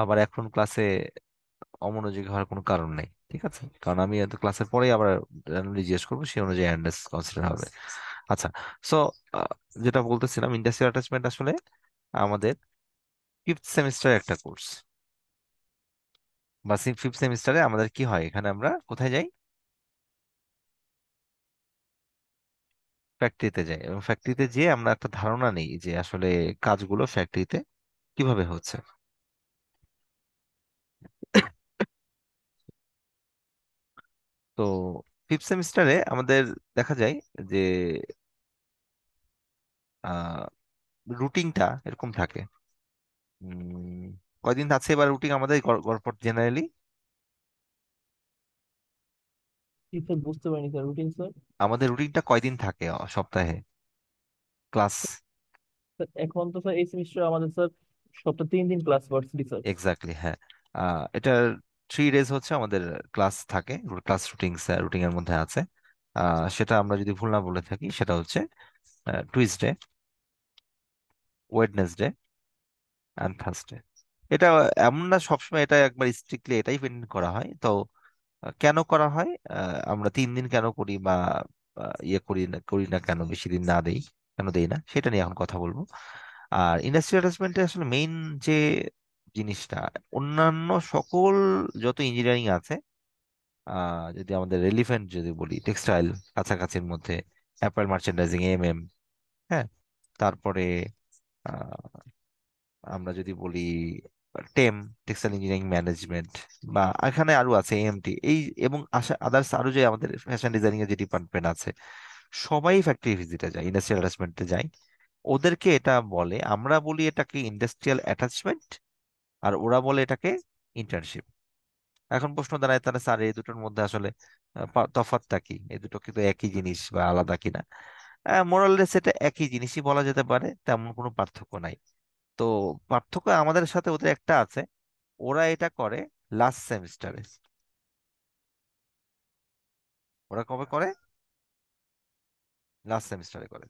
আবার এখন ক্লাসে অমনোযোগী হওয়ার কোনো কারণ নেই, ঠিক আছে? কারণ আমি এত ক্লাসের পরেই আবার randomly জিজ্ঞেস করবো, সেই অনুযায়ী অ্যাটেন্ডেন্স কনসিডার হবে। আচ্ছা, সো যেটা বলতেছিলাম, ইন্ডাস্ট্রিয়াল অ্যাটাচমেন্ট আসলে আমাদের ফিফথ সেমিস্টারের একটা কোর্স, বা ফিফথ সেমিস্টারে আমাদের কি হয়, এখানে আমরা কোথায় যাই? ফ্যাক্টরিতে যাই, এবং ফ্যাক্টরিতে যেয়ে আমরা একটা ধারণা নেই যে আসলে কাজগুলো ফ্যাক্টরিতে কিভাবে হচ্ছে। তো ফিফথ সেমিস্টারে আমাদের দেখা যায় যে রুটিনটা এরকম থাকে। কয়দিন আছে এবার রুটিন আমাদের গড়পড় জেনারেলি? কি স্যার, বুঝতে পারিনি স্যার, রুটিন স্যার? আমাদের রুটিনটা কয়দিন থাকে সপ্তাহে ক্লাস? স্যার এখন তো স্যার এই সেমিস্টার আমাদের স্যার সপ্তাহে 3 দিন ক্লাস ভার্সিটি স্যার। এক্স্যাক্টলি, হ্যাঁ। এটার 3 ডেজ হচ্ছে আমাদের ক্লাস থাকে, ক্লাস রুটিন এর মধ্যে আছে। সেটা আমরা যদি ভুল না বলে থাকি, সেটা হচ্ছে টুইসডে, ওয়েডনেসডে অ্যান্ড থার্সডে। এটা এমন না সবসময় এটা একবার স্ট্রিক্টলি এটাই মেনটেন করা হয়। তো কেন করা হয়, আমরা 3 দিন কেন করি, বা ইয়ে করি না কেন, বেশি দিন না দেই, কেন দেই না, সেটা নিয়ে এখন কথা বলবো। আর ইন্ডাস্ট্রিয়াল অ্যাটাচমেন্টে আসলে মেইন যে জিনিসটা, অন্যান্য সকল যত ইঞ্জিনিয়ারিং আছে, যদি আমাদের রেলিভেন্ট যদি বলি, টেক্সটাইল কাছাকাছির মধ্যে, অ্যাপারেল মার্চেন্ডাইজিং, এম হ্যাঁ, তারপরে আমরা যদি বলি টেম, টেক্সটাইল ইঞ্জিনিয়ারিং ম্যানেজমেন্ট, বা এখানে আরো আছে এএমটি, এই এবং আশা আদার্স আরো যে আমাদের ফ্যাশন ডিজাইনিং এর যে ডিপার্টমেন্ট আছে, সবাই ফ্যাক্টরি ভিজিটে যায়, ইন্ডাস্ট্রিয়াল অ্যাটাচমেন্টে যায়। ওদেরকে এটা বলে, আমরা বলি এটাকে ইন্ডাস্ট্রিয়াল অ্যাটাচমেন্ট, আর ওরা বলে এটাকে ইন্টার্নশিপ। এখন প্রশ্ন দাঁড়ায়, তাহলে স্যার এই দুটোর মধ্যে আসলে তফাৎটা কি? এই দুটো কিন্তু একই জিনিস বা আলাদা কিনা? মোরাললেস এটা একই জিনিসই বলা যেতে পারে, তেমন কোনো পার্থক্য নাই। তো পার্থক্য আমাদের সাথে ওদের একটা আছে, ওরা এটা করে লাস্ট সেমিস্টারে। ওরা কবে করে? লাস্ট সেমিস্টারে করে।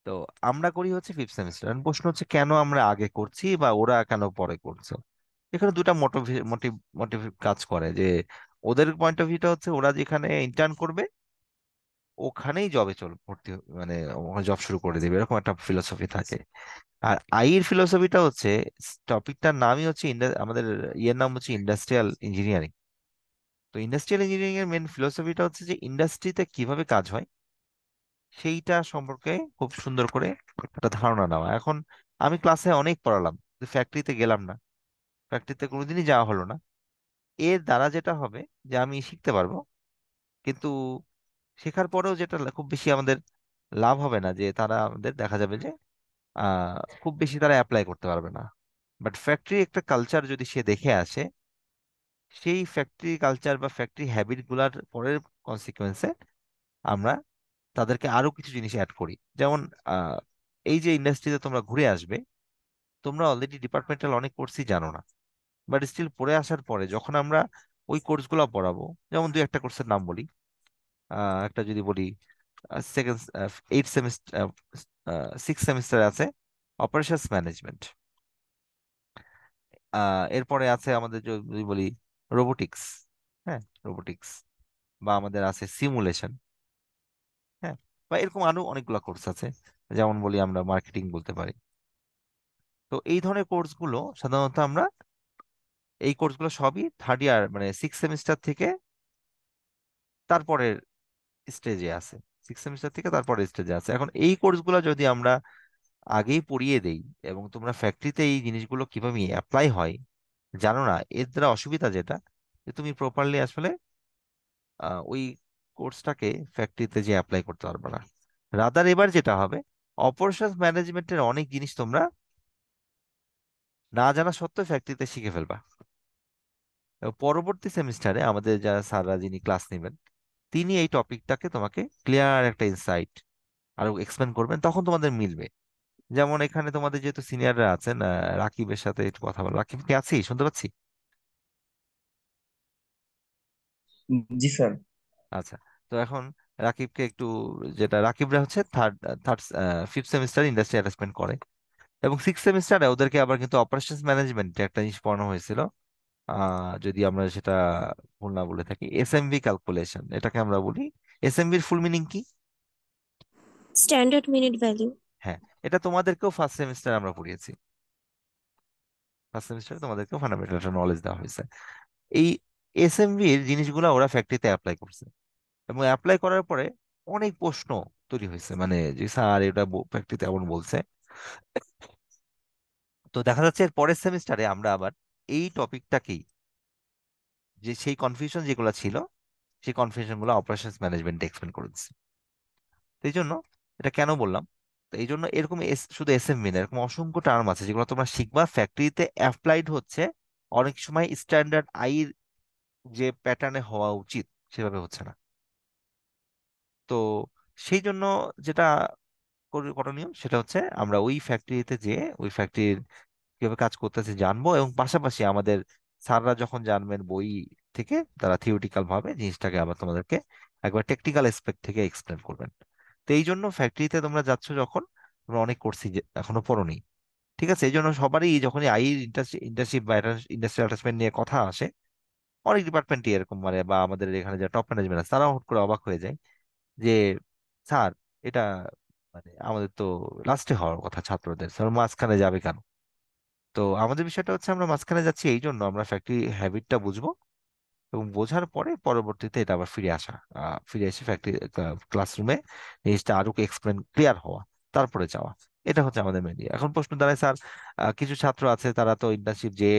তো আমরা করি হচ্ছে ফিফথ সেমিস্টার। প্রশ্ন হচ্ছে কেন আমরা আগে করছি বা ওরা কেন পরে করছে? এখানে দুটা মোটিভ মোটিভ মোটিভ কাজ করে, যে ওদের পয়েন্ট অফ ভিউটা হচ্ছে ওরা যেখানে ইন্টার্ন করবে ওখানেই জবে ভর্তি মানে ওখানে জব শুরু করে দেবে, এরকম একটা ফিলোসফি থাকে। আর আইয়ের ফিলোসফিটা হচ্ছে, টপিকটার নামই হচ্ছে আমাদের ইয়ের নাম হচ্ছে ইন্ডাস্ট্রিয়াল ইঞ্জিনিয়ারিং। তো ইন্ডাস্ট্রিয়াল ইঞ্জিনিয়ারিং এর মেন ফিলোসফিটা হচ্ছে যে ইন্ডাস্ট্রিতে কিভাবে কাজ হয় সেইটা সম্পর্কে খুব সুন্দর করে একটা ধারণা নেওয়া। এখন আমি ক্লাসে অনেক পড়ালাম, ফ্যাক্টরিতে গেলাম না, ফ্যাক্টরিতে কোনোদিনই যাওয়া হলো না। এর দ্বারা যেটা হবে যে আমি শিখতে পারবো, কিন্তু শেখার পরেও যেটা খুব বেশি আমাদের লাভ হবে না, যে তারা আমাদের দেখা যাবে যে খুব বেশি তারা অ্যাপ্লাই করতে পারবে না। বাট ফ্যাক্টরি একটা কালচার যদি সে দেখে আসে, সেই ফ্যাক্টরি কালচার বা ফ্যাক্টরি হ্যাবিট গুলার পরের কনসিকুয়েন্সে আমরা তাদেরকে আরো কিছু জিনিস অ্যাড করি। যেমন আহ, এই যে ইন্ডাস্ট্রিতে তোমরা ঘুরে আসবে, তোমরা অলরেডি ডিপার্টমেন্টাল অনেক কোর্সই জানো না, বাট স্টিল পড়ে আসার পরে যখন আমরা ওই কোর্সগুলো পড়াবো, যেমন দুই একটা কোর্সের নাম বলি। একটা যদি বলি, সেকেন্ড, এইট সেমিস্টার, সিক্স সেমিস্টারে আছে অপারেশনস ম্যানেজমেন্ট। এরপরে আছে আমাদের যদি বলি রোবোটিক্স, হ্যাঁ, রোবোটিক্স, বা আমাদের আছে সিমুলেশন, হ্যাঁ, বা এরকম আরো অনেকগুলো কোর্স আছে। যেমন বলি আমরা মার্কেটিং বলতে পারি। তো এই ধরনের কোর্সগুলো সাধারণত আমরা, এই কোর্সগুলো সবই থার্ড ইয়ার মানে সিক্স সেমিস্টার থেকে তারপরের স্টেজে আছে, সিক্স সেমিস্টার থেকে তারপরের স্টেজে আছে। এখন এই কোর্সগুলো যদি আমরা আগেই পড়িয়ে দেই, এবং তোমরা ফ্যাক্টরিতে এই জিনিসগুলো কিভাবে অ্যাপ্লাই হয় জানো না, এর দ্বারা অসুবিধা যেটা, যে তুমি প্রপারলি আসলে ওই কোর্সটাকে ফ্যাক্টরিতে যে অ্যাপ্লাই করতে পারবে না। রাদার এবার যেটা হবে, অপারেশনস ম্যানেজমেন্টের অনেক জিনিস তোমরা না জানা সত্ত্বেও ফ্যাক্টরিতে শিখে ফেলবা। এবং পরবর্তী সেমিস্টারে আমাদের যারা স্যাররা যিনি ক্লাস নেবেন, তিনি এই টপিকটাকে তোমাকে ক্লিয়ার একটা ইনসাইট আরো এক্সপ্লেন করবেন, তখন তোমাদের মিলবে। যেমন এখানে তোমাদের যেহেতু সিনিয়ররা আছেন, রাকিবের সাথে একটু কথা বলো। রাকিব কি আছি, শুনতে পাচ্ছি? জি স্যার। আচ্ছা, তো এখন রাকিবকে একটু, যেটা রাকিবরা হচ্ছে third third fifth semester industry attachment করে। এবং সিক্স সেমিস্টারে ওদেরকে আবার কিন্তু অপারেশনস ম্যানেজমেন্ট একটা জিনিস পড়ানো হয়েছিল। যদি আমরা সেটা ভুল না বলে থাকি, এসএমভি ক্যালকুলেশন এটাকে আমরা বলি। এসএমভির ফুল মিনিং কি? Standard minute value. হ্যাঁ, এটা তোমাদেরকেও ফার্স্ট সেমিস্টার আমরা পড়িয়েছি। ফার্স্ট সেমিস্টারে তোমাদেরকেও ফান্ডামেন্টাল নলেজ দেওয়া হয়েছে। এই এসএমভির জিনিসগুলো ওরা ফ্যাক্টরিতে অ্যাপ্লাই করছে, এবং অ্যাপ্লাই করার পরে অনেক প্রশ্ন তৈরি হয়েছে, মানে যে স্যার এটা ফ্যাক্টরিতে এমন বলছে। তো দেখা যাচ্ছে এর পরের সেমিস্টারে আমরা আবার এই টপিকটাকেই, যে সেই কনফিউশন যেগুলো ছিল সেই কনফিউশন গুলো অপারেশনস ম্যানেজমেন্ট এক্সপ্লেন করে দিচ্ছে। তো এই জন্য এটা কেন বললাম, তো এই জন্য এরকম শুধু এসএমভি না, এরকম অসংখ্য টার্ম আছে যেগুলো তোমরা শিখবা, ফ্যাক্টরিতে অ্যাপ্লাইড হচ্ছে, অনেক সময় স্ট্যান্ডার্ড আইর যে প্যাটার্নে হওয়া উচিত সেভাবে হচ্ছে না। তো সেই জন্য যেটা করণীয় সেটা হচ্ছে আমরা ওই ফ্যাক্টরিতে যে ওই ফ্যাক্টরির কিভাবে কাজ করতেছে জানবো, এবং পাশাপাশি আমাদের স্যাররা যখন জানবেন বই থেকে, তারা থিওরিটিক্যাল ভাবে জিনিসটাকে আবার তোমাদেরকে একবার টেকনিক্যাল এসপেক্ট থেকে এক্সপ্লেন করবেন। তো এই জন্য ফ্যাক্টরিতে তোমরা যাচ্ছ যখন, তোমরা অনেক কোর্সই এখনো পড়োনি, ঠিক আছে? এই জন্য সবারই যখনই আই ইন্টার্নশিপ বা ইন্ডাস্ট্রিয়াল অ্যাটাচমেন্ট নিয়ে কথা আসে, অনেক ডিপার্টমেন্টই এরকম, মানে বা আমাদের এখানে যে টপ ম্যানেজমেন্ট আছে তারাও হুট করে অবাক হয়ে যায় যে স্যার এটা মানে আমাদের তো লাস্টে হওয়ার কথা ছাত্রদের, স্যার মাঝখানে যাবে কেন? তো আমাদের বিষয়টা হচ্ছে আমরা মাঝখানে যাচ্ছি এই জন্য আমরা ফ্যাক্টরি হ্যাবিটটা বুঝবো, এবং বোঝার পরে পরবর্তীতে এটা আবার ফিরে আসা, ফিরে এসে ফ্যাক্টরি ক্লাসরুমে জিনিসটা আরো এক্সপ্লেন ক্লিয়ার হওয়া, তারপরে যাওয়া। এটা হচ্ছে আমাদের মেন। এখন প্রশ্ন দাঁড়ায় স্যার, কিছু ছাত্র আছে তারা তো ইন্টার্নশিপ যে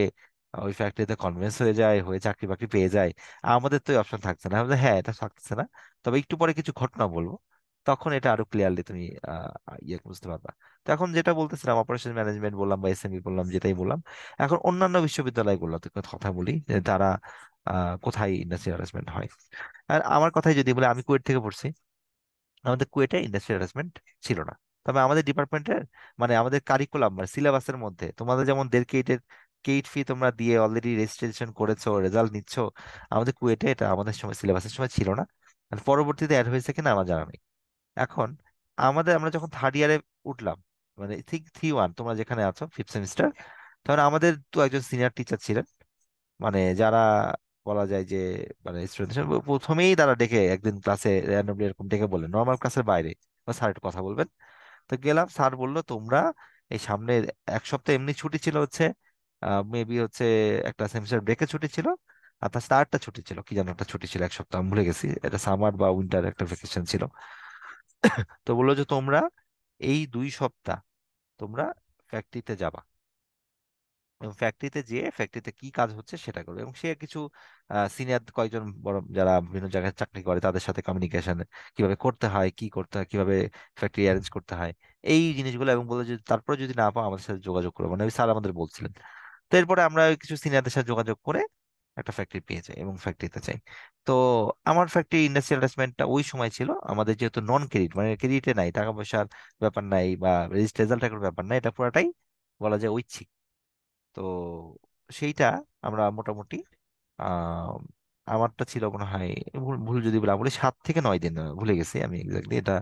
ওই ফ্যাক্টরিতে কনভিন্স হয়ে যায়, হয়ে চাকরি বাকরি পেয়ে যায়, আমাদের তো অপশন থাকছে না। হ্যাঁ, এটা থাকছে না, তবে একটু পরে কিছু ঘটনা বলবো, তখন এটা আরো ক্লিয়ারলি তুমি বুঝতে পারবা। তো এখন যেটা বলতেছিলাম, অপারেশন ম্যানেজমেন্ট বললাম বা এসএমই বললাম, যেটাই বললাম, এখন অন্যান্য বিশ্ববিদ্যালয়গুলোতে কথা বলি যে তারা কোথায় ইন্ডাস্ট্রিয়াল হ্যারাসমেন্ট হয়। আর আমার কথাই যদি বলে, আমি কুয়েট থেকে পড়ছি, আমাদের কুয়েটে ইন্ডাস্ট্রিয়াল হ্যারাসমেন্ট ছিল না। তবে আমাদের ডিপার্টমেন্টের, মানে আমাদের কারিকুলাম মানে সিলেবাসের মধ্যে তোমাদের যেমন 1.5 কেইটের কেইট ফি তোমরা দিয়ে অলরেডি রেজিস্ট্রেশন করেছো, রেজাল্ট নিচ্ছ, আমাদের কুয়েটে এটা আমাদের সময় সিলেবাসের সময় ছিল না। আর পরবর্তীতে অ্যাড হয়েছে কিনা আমার জানা নেই। এখন আমরা যখন থার্ড ইয়ারে উঠলাম, মানে ঠিক 3-1 তোমরা যেখানে আছো ফিফথ সেমিস্টার, তখন আমাদের তো একজন সিনিয়র টিচার ছিলেন, মানে যারা বলা যায় যে মানে স্টুডেন্ট প্রথমেই তারা ডেকে একদিন ক্লাসে র্যান্ডমলি এরকম ডেকে বললেন নর্মাল ক্লাসের বাইরে, স্যার একটু কথা বলবেন। তো গেলাম, স্যার বললো তোমরা এই সামনে এক সপ্তাহ এমনি ছুটি ছিল, হচ্ছে মেবি হচ্ছে একটা সেমিস্টার ব্রেকে ছুটি ছিল, আর তার স্টারটা ছুটি ছিল, কি যেন একটা ছুটি ছিল এক সপ্তাহ, আমি ভুলে গেছি, এটা সামার বা উইন্টার একটা ভেকেশন ছিল। তো বললো যে তোমরা এই 2 সপ্তাহ তোমরা ফ্যাক্টরিতে যাবা, এবং ফ্যাক্টরিতে যেয়ে ফ্যাক্টরিতে কি কাজ হচ্ছে সেটা করবে, এবং সে কিছু সিনিয়র কয়েকজন বড় যারা বিভিন্ন জায়গায় চাকরি করে তাদের সাথে কমিউনিকেশন কিভাবে করতে হয়, কি করতে হয়, কিভাবে ফ্যাক্টরি অ্যারেঞ্জ করতে হয়, এই জিনিসগুলো, এবং বলে যে তারপরে যদি না পাও আমাদের সাথে যোগাযোগ করো, মানে ওই স্যার আমাদের বলছিলেন। তো এরপরে আমরা ওই কিছু সিনিয়রদের সাথে যোগাযোগ করে একটা ফ্যাক্টরি পেয়ে যাই এবং ফ্যাক্টরিতে যাই। তো আমার ফ্যাক্টরি ইন্ডাস্ট্রিয়াল অ্যাটাচমেন্টটা ওই সময় ছিল আমাদের, যেহেতু নন ক্রেডিট, মানে ক্রেডিটে নাই, টাকা পয়সার ব্যাপার নাই বা রেজিস্ট্রেশন টাকার ব্যাপার নাই, এটা পুরাটাই বলা যায় ঐচ্ছিক। তো সেইটা আমরা মোটামুটি আহ আমারটা ছিল মনে হয়, ভুল ভুল যদি বলে বলি 7 থেকে 9 দিন, ভুলে গেছি আমি এক্স্যাক্টলি, এটা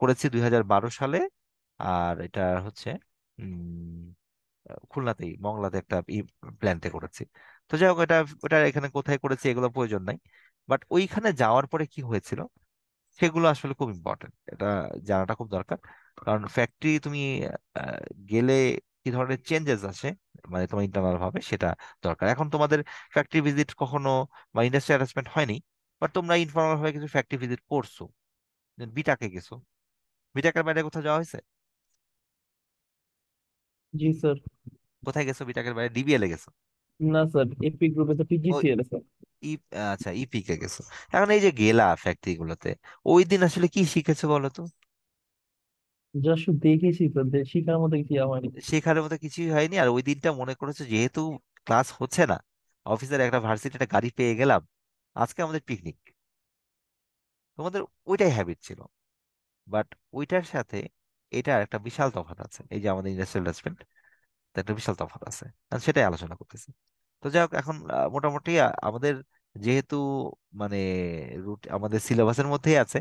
করেছি 2012 সালে। আর এটা হচ্ছে উম খুলনাতেই মংলাতে একটা প্ল্যান্টে করেছি। তো যাই হোক, ওটা এখানে কোথায় করেছি এগুলো প্রয়োজন নাই, বাট ওইখানে যাওয়ার পরে কি হয়েছিল সেগুলো আসলে খুব ইম্পর্টেন্ট, এটা জানাটা খুব দরকার। কারণ ফ্যাক্টরি তুমি আহ, গেলে কি ধরনের চেঞ্জেস আসে, মানে তোমার ইন্টারনাল ভাবে সেটা দরকার। এখন তোমাদের ফ্যাক্টরি ভিজিট কখনো বা ইন্ডাস্ট্রি অ্যাটাচমেন্ট হয়নি, বাট তোমরা ইনফর্মাল ভাবে কিছু ফ্যাক্টরি ভিজিট করছো, বিটাকে গেছো, বিটাকের বাইরে কোথাও যাওয়া হয়েছে? জি স্যার। কোথায় গেছো বিটাকের বাইরে? ডিবিএল এ গেছো? না স্যার, এপি গ্রুপে তো ও, পিজিসিএল স্যার। ই আচ্ছা, ইপিকে গেছো। এখন এই যে গেলা ফ্যাক্টরি গুলোতে, ওই দিন আসলে কি শিখেছো বলো তো? যা শুধু দেখেছি স্যার, শিখার মতো কিছু হয়নি। শেখার মতো কিছুই হয়নি, আর ওই দিনটা মনে করেছো যেহেতু ক্লাস হচ্ছে না, অফিসের একটা ভার্সিটি একটা গাড়ি পেয়ে গেলাম, আজকে আমাদের পিকনিক। তোমাদের ওইটাই হ্যাবিট ছিল, বাট ওইটার সাথে এটার একটা বিশাল তফাৎ আছে, এই যে আমাদের ইন্ডাস্ট্রিয়াল ডেভেলপমেন্ট, একটা বিশাল তফাৎ আছে, আর সেটাই আলোচনা করতেছি। তো যাই হোক, এখন মোটামুটি আমাদের যেহেতু মানে রুট আমাদের সিলেবাসের মধ্যেই আছে,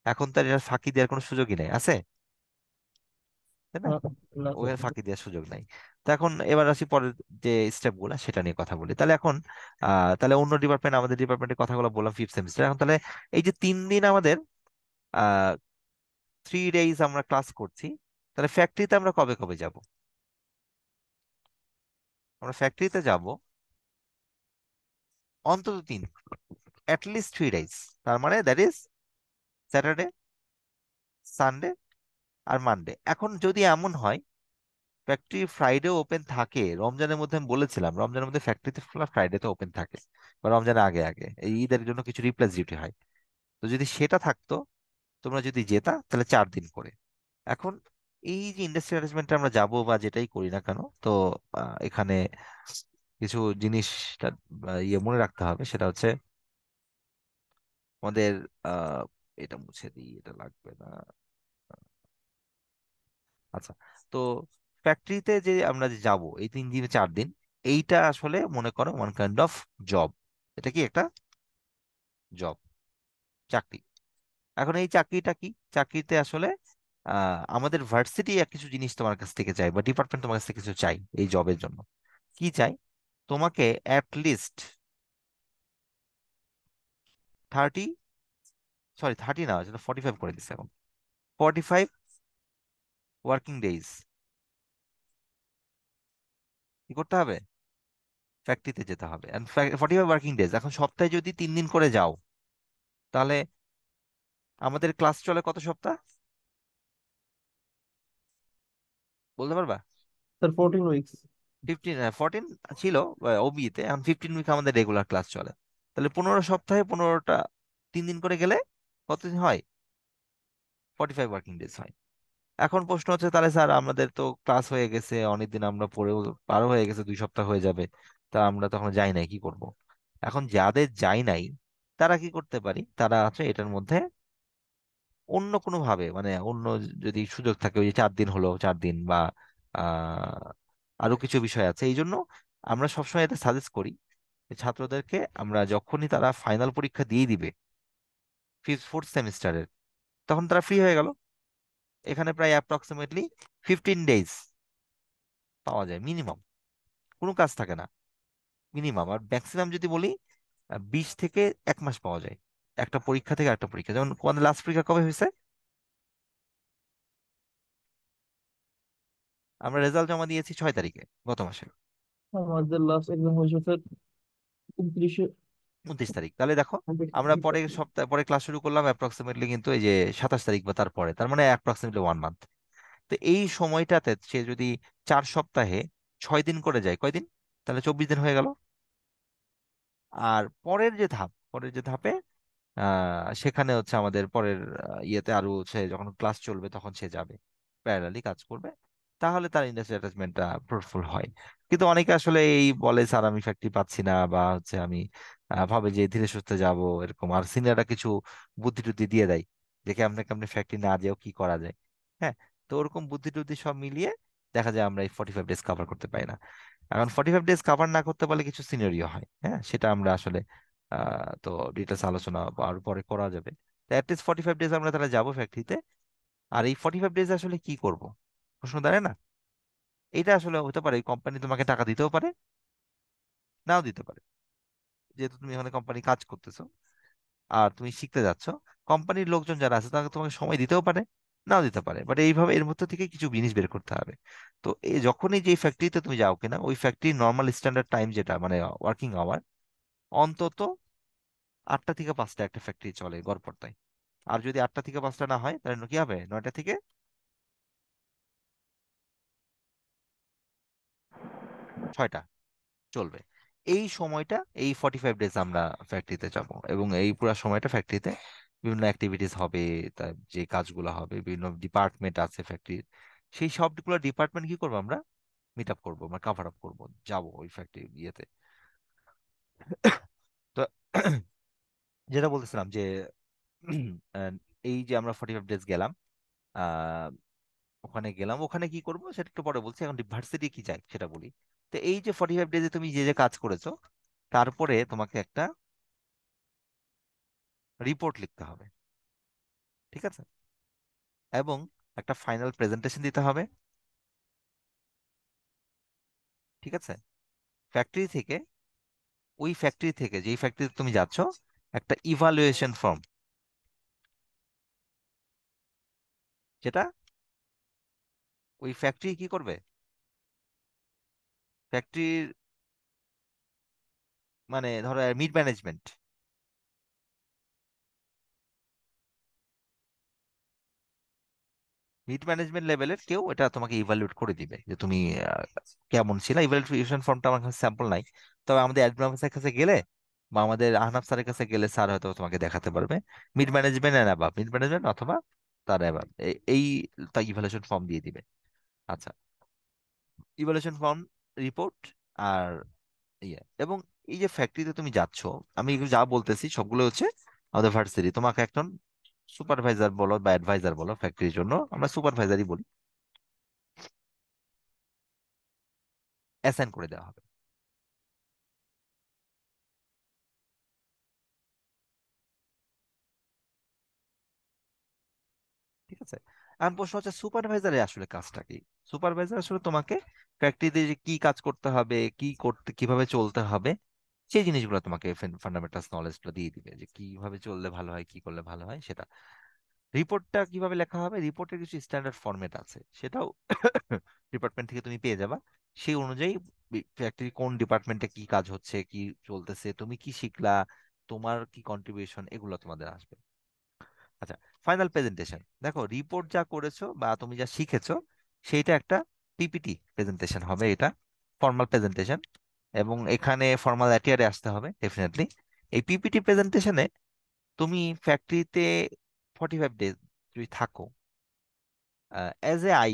এখন তার এটা ফাঁকি দেওয়ার কোনো সুযোগই নেই আছে। তাই না? না না ওখানে স্যার। ফাঁকি দেওয়ার সুযোগ নাই। তো এখন এবার আসি পরের যে স্টেপ গুলা, সেটা নিয়ে কথা বলি। তাহলে এখন তাহলে অন্য ডিপার্টমেন্ট, আমাদের ডিপার্টমেন্টের কথাগুলো বললাম ফিফথ সেমিস্টার। এখন তাহলে এই যে 3 দিন আমাদের 3 ডেজ আমরা ক্লাস করছি, তাহলে ফ্যাক্টরিতে আমরা কবে কবে যাব? আমরা ফ্যাক্টরিতে যাব অন্তত 3, অ্যাটলিস্ট 3 ডেজ। তার মানে দ্যাট ইজ স্যাটারডে, সানডে আর মানডে। এখন যদি এমন হয় ফ্যাক্টরি ফ্রাইডে ওপেন থাকে, রমজানের মধ্যে আমি বলেছিলাম রমজানের মধ্যে ফ্যাক্টরিতে ফ্রাইডেতে ওপেন থাকে, বা রমজানের আগে আগে এই ঈদের জন্য কিছু রিপ্লেস ডিউটি হয়। তো যদি সেটা থাকতো, তোমরা যদি যেতা, তাহলে 4 দিন করে। এখন এই যে ইন্ডাস্ট্রি অ্যাটাচমেন্টে আমরা যাব বা যেটাই করি না কেন, তো এখানে কিছু জিনিসটা ইয়ে মনে রাখতে হবে। সেটা হচ্ছে আমাদের আহ, এটা মুছে দিই, এটা লাগবে না। আচ্ছা, তো ফ্যাক্টরিতে যে আমরা যে যাব এই 3 দিন 4 দিন, এইটা আসলে মনে করো ওয়ান কাইন্ড অফ জব। এটা কি একটা জব, চাকরি। এখন এই চাকরিটা কি? চাকরিতে আসলে আমাদের ভার্সিটি কিছু জিনিস তোমার কাছ থেকে চাই, বা ডিপার্টমেন্ট তোমার কাছ থেকে কিছু চাই এই জবের জন্য। কি চাই? তোমাকে অ্যাট লিস্ট 30, সরি 30 না, সেটা 45 করে দিচ্ছে এখন, 45 ওয়ার্কিং ডেজ কি করতে হবে? ফ্যাক্টরিতে যেতে হবে। 45 ওয়ার্কিং ডেজ। এখন সপ্তাহে যদি 3 দিন করে যাও, তাহলে আমাদের ক্লাস চলে কত সপ্তাহ বলতে পারবা? Sir 14 weeks. 14 ছিল ওবিতে, এখন 15 উইক আমাদের রেগুলার ক্লাস চলে। তাহলে 15 সপ্তাহে 15টা 3 দিন করে গেলে কতদিন হয়? 45 ওয়ার্কিং ডেজ হয়। এখন প্রশ্ন হচ্ছে, তাহলে স্যার আমাদের তো ক্লাস হয়ে গেছে অনেকদিন, আমরা পড়েও পারও হয়ে গেছে, 2 সপ্তাহ হয়ে যাবে, তা আমরা তখন যাই নাই, কি করব? এখন যাদের যাই নাই তারা কি করতে পারি, তারা আছে এটার মধ্যে অন্য কোনো ভাবে, মানে অন্য যদি সুযোগ থাকে, ওই যে 4 দিন হলো 4 দিন, বা আহ আরো কিছু বিষয় আছে। এই জন্য আমরা সবসময় এটা সাজেস্ট করি যে ছাত্রদেরকে, আমরা যখনই তারা ফাইনাল পরীক্ষা দিয়ে দিবে ফিফথ ফোর্থ সেমিস্টারের, তখন তারা ফ্রি হয়ে গেল। এখানে প্রায় অ্যাপ্রক্সিমেটলি 15 ডেজ পাওয়া যায় মিনিমাম, কোনো কাজ থাকে না মিনিমাম। আর ম্যাক্সিমাম যদি বলি 20 থেকে 1 মাস পাওয়া যায়, একটা পরীক্ষা থেকে একটা পরীক্ষা। যেমন তোমাদের লাস্ট পরীক্ষা কবে হয়েছে? আমরা রেজাল্ট জমা দিয়েছি 6 তারিখে, গত মাসে, আমাদের লাস্ট এক্সাম হয়েছে স্যার 29-এ। 29 তারিখ। তাহলে দেখো, আমরা পরে সপ্তাহে পরে ক্লাস শুরু করলাম অ্যাপ্রক্সিমেটলি কিন্তু এই যে 27 তারিখ বা তারপরে, তার মানে অ্যাপ্রক্সিমেটলি 1 মান্থ। তো এই সময়টাতে সে যদি 4 সপ্তাহে 6 দিন করে যায়, কয়দিন? তাহলে 24 দিন হয়ে গেল। আর পরের যে ধাপে সেখানে হচ্ছে আমাদের পরের ইয়েতে আরো হচ্ছে যখন ক্লাস চলবে তখন সে যাবে, প্যারালালি কাজ করবে। তাহলে তার ইন্ডাস্ট্রি অ্যাটাচমেন্টটা ফ্রুটফুল হয়। কিন্তু অনেকে আসলে এই বলে, স্যার আমি ফ্যাক্টরি পাচ্ছি না, বা হচ্ছে আমি ভাবে যে ধীরে সুস্থে যাব এরকম, আর সিনিয়ররা কিছু বুদ্ধি টুদ্ধি দিয়ে দেয় যে কেমনে কেমনে ফ্যাক্টরি না যেও কি করা যায়। হ্যাঁ, তো ওরকম বুদ্ধি টুদ্ধি সব মিলিয়ে দেখা যায় আমরা এই 45 ডেজ কভার করতে পারি না। এখন 45 ডেজ কভার না করতে পারলে কিছু সিনারিও হয়, হ্যাঁ, সেটা আমরা আসলে তো ডিটেলস আলোচনা আর পরে করা যাবে। তো অ্যাটলিস্ট 45 ডেজ আমরা তাহলে যাবো ফ্যাক্টরিতে। আর এই 45 ডেজ আসলে কি করব, প্রশ্ন দাঁড়ায় না? এটা আসলে হতে পারে কোম্পানি তোমাকে টাকা দিতেও পারে, নাও দিতে পারে। যেহেতু তুমি এখানে কোম্পানি কাজ করতেছো আর তুমি শিখতে যাচ্ছ, কোম্পানির লোকজন যারা আছে তাকে তোমাকে সময় দিতেও পারে, নাও দিতে পারে। বাট এইভাবে এর মধ্যে থেকে কিছু জিনিস বের করতে হবে। তো এই যখনই যে ফ্যাক্টরিতে তুমি যাও কিনা, ওই ফ্যাক্টরির নর্মাল স্ট্যান্ডার্ড টাইম যেটা মানে ওয়ার্কিং আওয়ার, অন্তত 8টা থেকে 5টা একটা ফ্যাক্টরি চলে গড়পড়তায়। আর যদি 8টা থেকে 5টা না হয়, তাহলে কি হবে? 9টা থেকে 6টা চলবে। এই সময়টা, এই 45 ডেজ আমরা ফ্যাক্টরিতে যাব, এবং এই পুরো সময়টা ফ্যাক্টরিতে বিভিন্ন অ্যাক্টিভিটিস হবে। তার যে কাজগুলো হবে, বিভিন্ন ডিপার্টমেন্ট আছে ফ্যাক্টরির, সেই সবগুলো ডিপার্টমেন্ট কি করবো আমরা? মিট আপ করবো, আমরা কাভার আপ করবো, যাবো ওই ফ্যাক্টরি ইয়েতে। তো যেটা বলতেছিলাম যে আহ, এই যে আমরা 45 ডেজ গেলাম, ওখানে গেলাম, ওখানে কি করব সেটা একটু পরে বলছি, এখন ভার্সিটি কি চাই সেটা বলি। তো এই যে 45 ডেজে তুমি যে যে কাজ করেছো, তারপরে তোমাকে একটা রিপোর্ট লিখতে হবে, ঠিক আছে? এবং একটা ফাইনাল প্রেজেন্টেশন দিতে হবে। ঠিক আছে? ফ্যাক্টরি থেকে, ওই ফ্যাক্টরি থেকে যেই ফ্যাক্টরিতে তুমি যাচ্ছ, একটা ইভালুয়েশন ফর্ম, যেটা ওই ফ্যাক্টরি কি করবে, ফ্যাক্টরির মানে ধরো মিড ম্যানেজমেন্ট, মিড ম্যানেজমেন্ট লেভেলের কেউ এটা তোমাকে ইভালুয়েট করে দিবে যে তুমি আহ, কেমন ছিল। ইভালুয়েশন ফর্মটা আমার কাছে স্যাম্পল নাই, তবে আমাদের অ্যাডমিন অফিসারের কাছে গেলে বা আমাদের আহনাফ স্যারের কাছে গেলে স্যার হয়তো তোমাকে দেখাতে পারবে mid management and above, mid management অথবা তার অ্যাবাভ, এই তার ইভালুয়েশন ফর্ম দিয়ে দিবে। আচ্ছা, ইভালুয়েশন ফর্ম, রিপোর্ট, আর ইয়ে, এবং এই যে ফ্যাক্টরিতে তুমি যাচ্ছ, আমি এগুলো যা বলতেছি সবগুলো হচ্ছে আমাদের ভার্সিটি তোমাকে একজন সুপারভাইজার বলো বা অ্যাডভাইজার বলো, ফ্যাক্টরির জন্য আমরা সুপারভাইজারই বলি, অ্যাসাইন করে দেওয়া হবে। ঠিক আছে? এখন প্রশ্ন হচ্ছে সুপারভাইজারের আসলে কাজটা কি। সুপারভাইজার আসলে তোমাকে ফ্যাক্টরিতে যে কি কাজ করতে হবে, কি করতে, কিভাবে চলতে হবে, সেই জিনিসগুলো তোমাকে ফান্ডামেন্টালস নলেজটা দিয়ে দিবে, যে কিভাবে চললে ভালো হয়, কি করলে ভালো হয় সেটা। রিপোর্টটা কিভাবে লেখা হবে, রিপোর্টের কিছু স্ট্যান্ডার্ড ফরম্যাট আছে, সেটাও ডিপার্টমেন্ট থেকে তুমি পেয়ে যাবা। সেই অনুযায়ী ফ্যাক্টরি কোন ডিপার্টমেন্টে কি কাজ হচ্ছে, কি চলতেছে, তুমি কি শিখলা, তোমার কি কন্ট্রিবিউশন, এগুলো তোমাদের আসবে। আচ্ছা, ফাইনাল প্রেজেন্টেশন, দেখো রিপোর্ট যা করেছো বা তুমি যা শিখেছো সেইটা একটা পিপিটি প্রেজেন্টেশন হবে, এটা ফর্মাল প্রেজেন্টেশন, এবং এখানে ফর্মাল অ্যাটিয়ারে আসতে হবে ডেফিনেটলি। এই পিপিটি প্রেজেন্টেশনে তুমি ফ্যাক্টরিতে 45 ডেজ যদি থাকো, অ্যাজ এ আই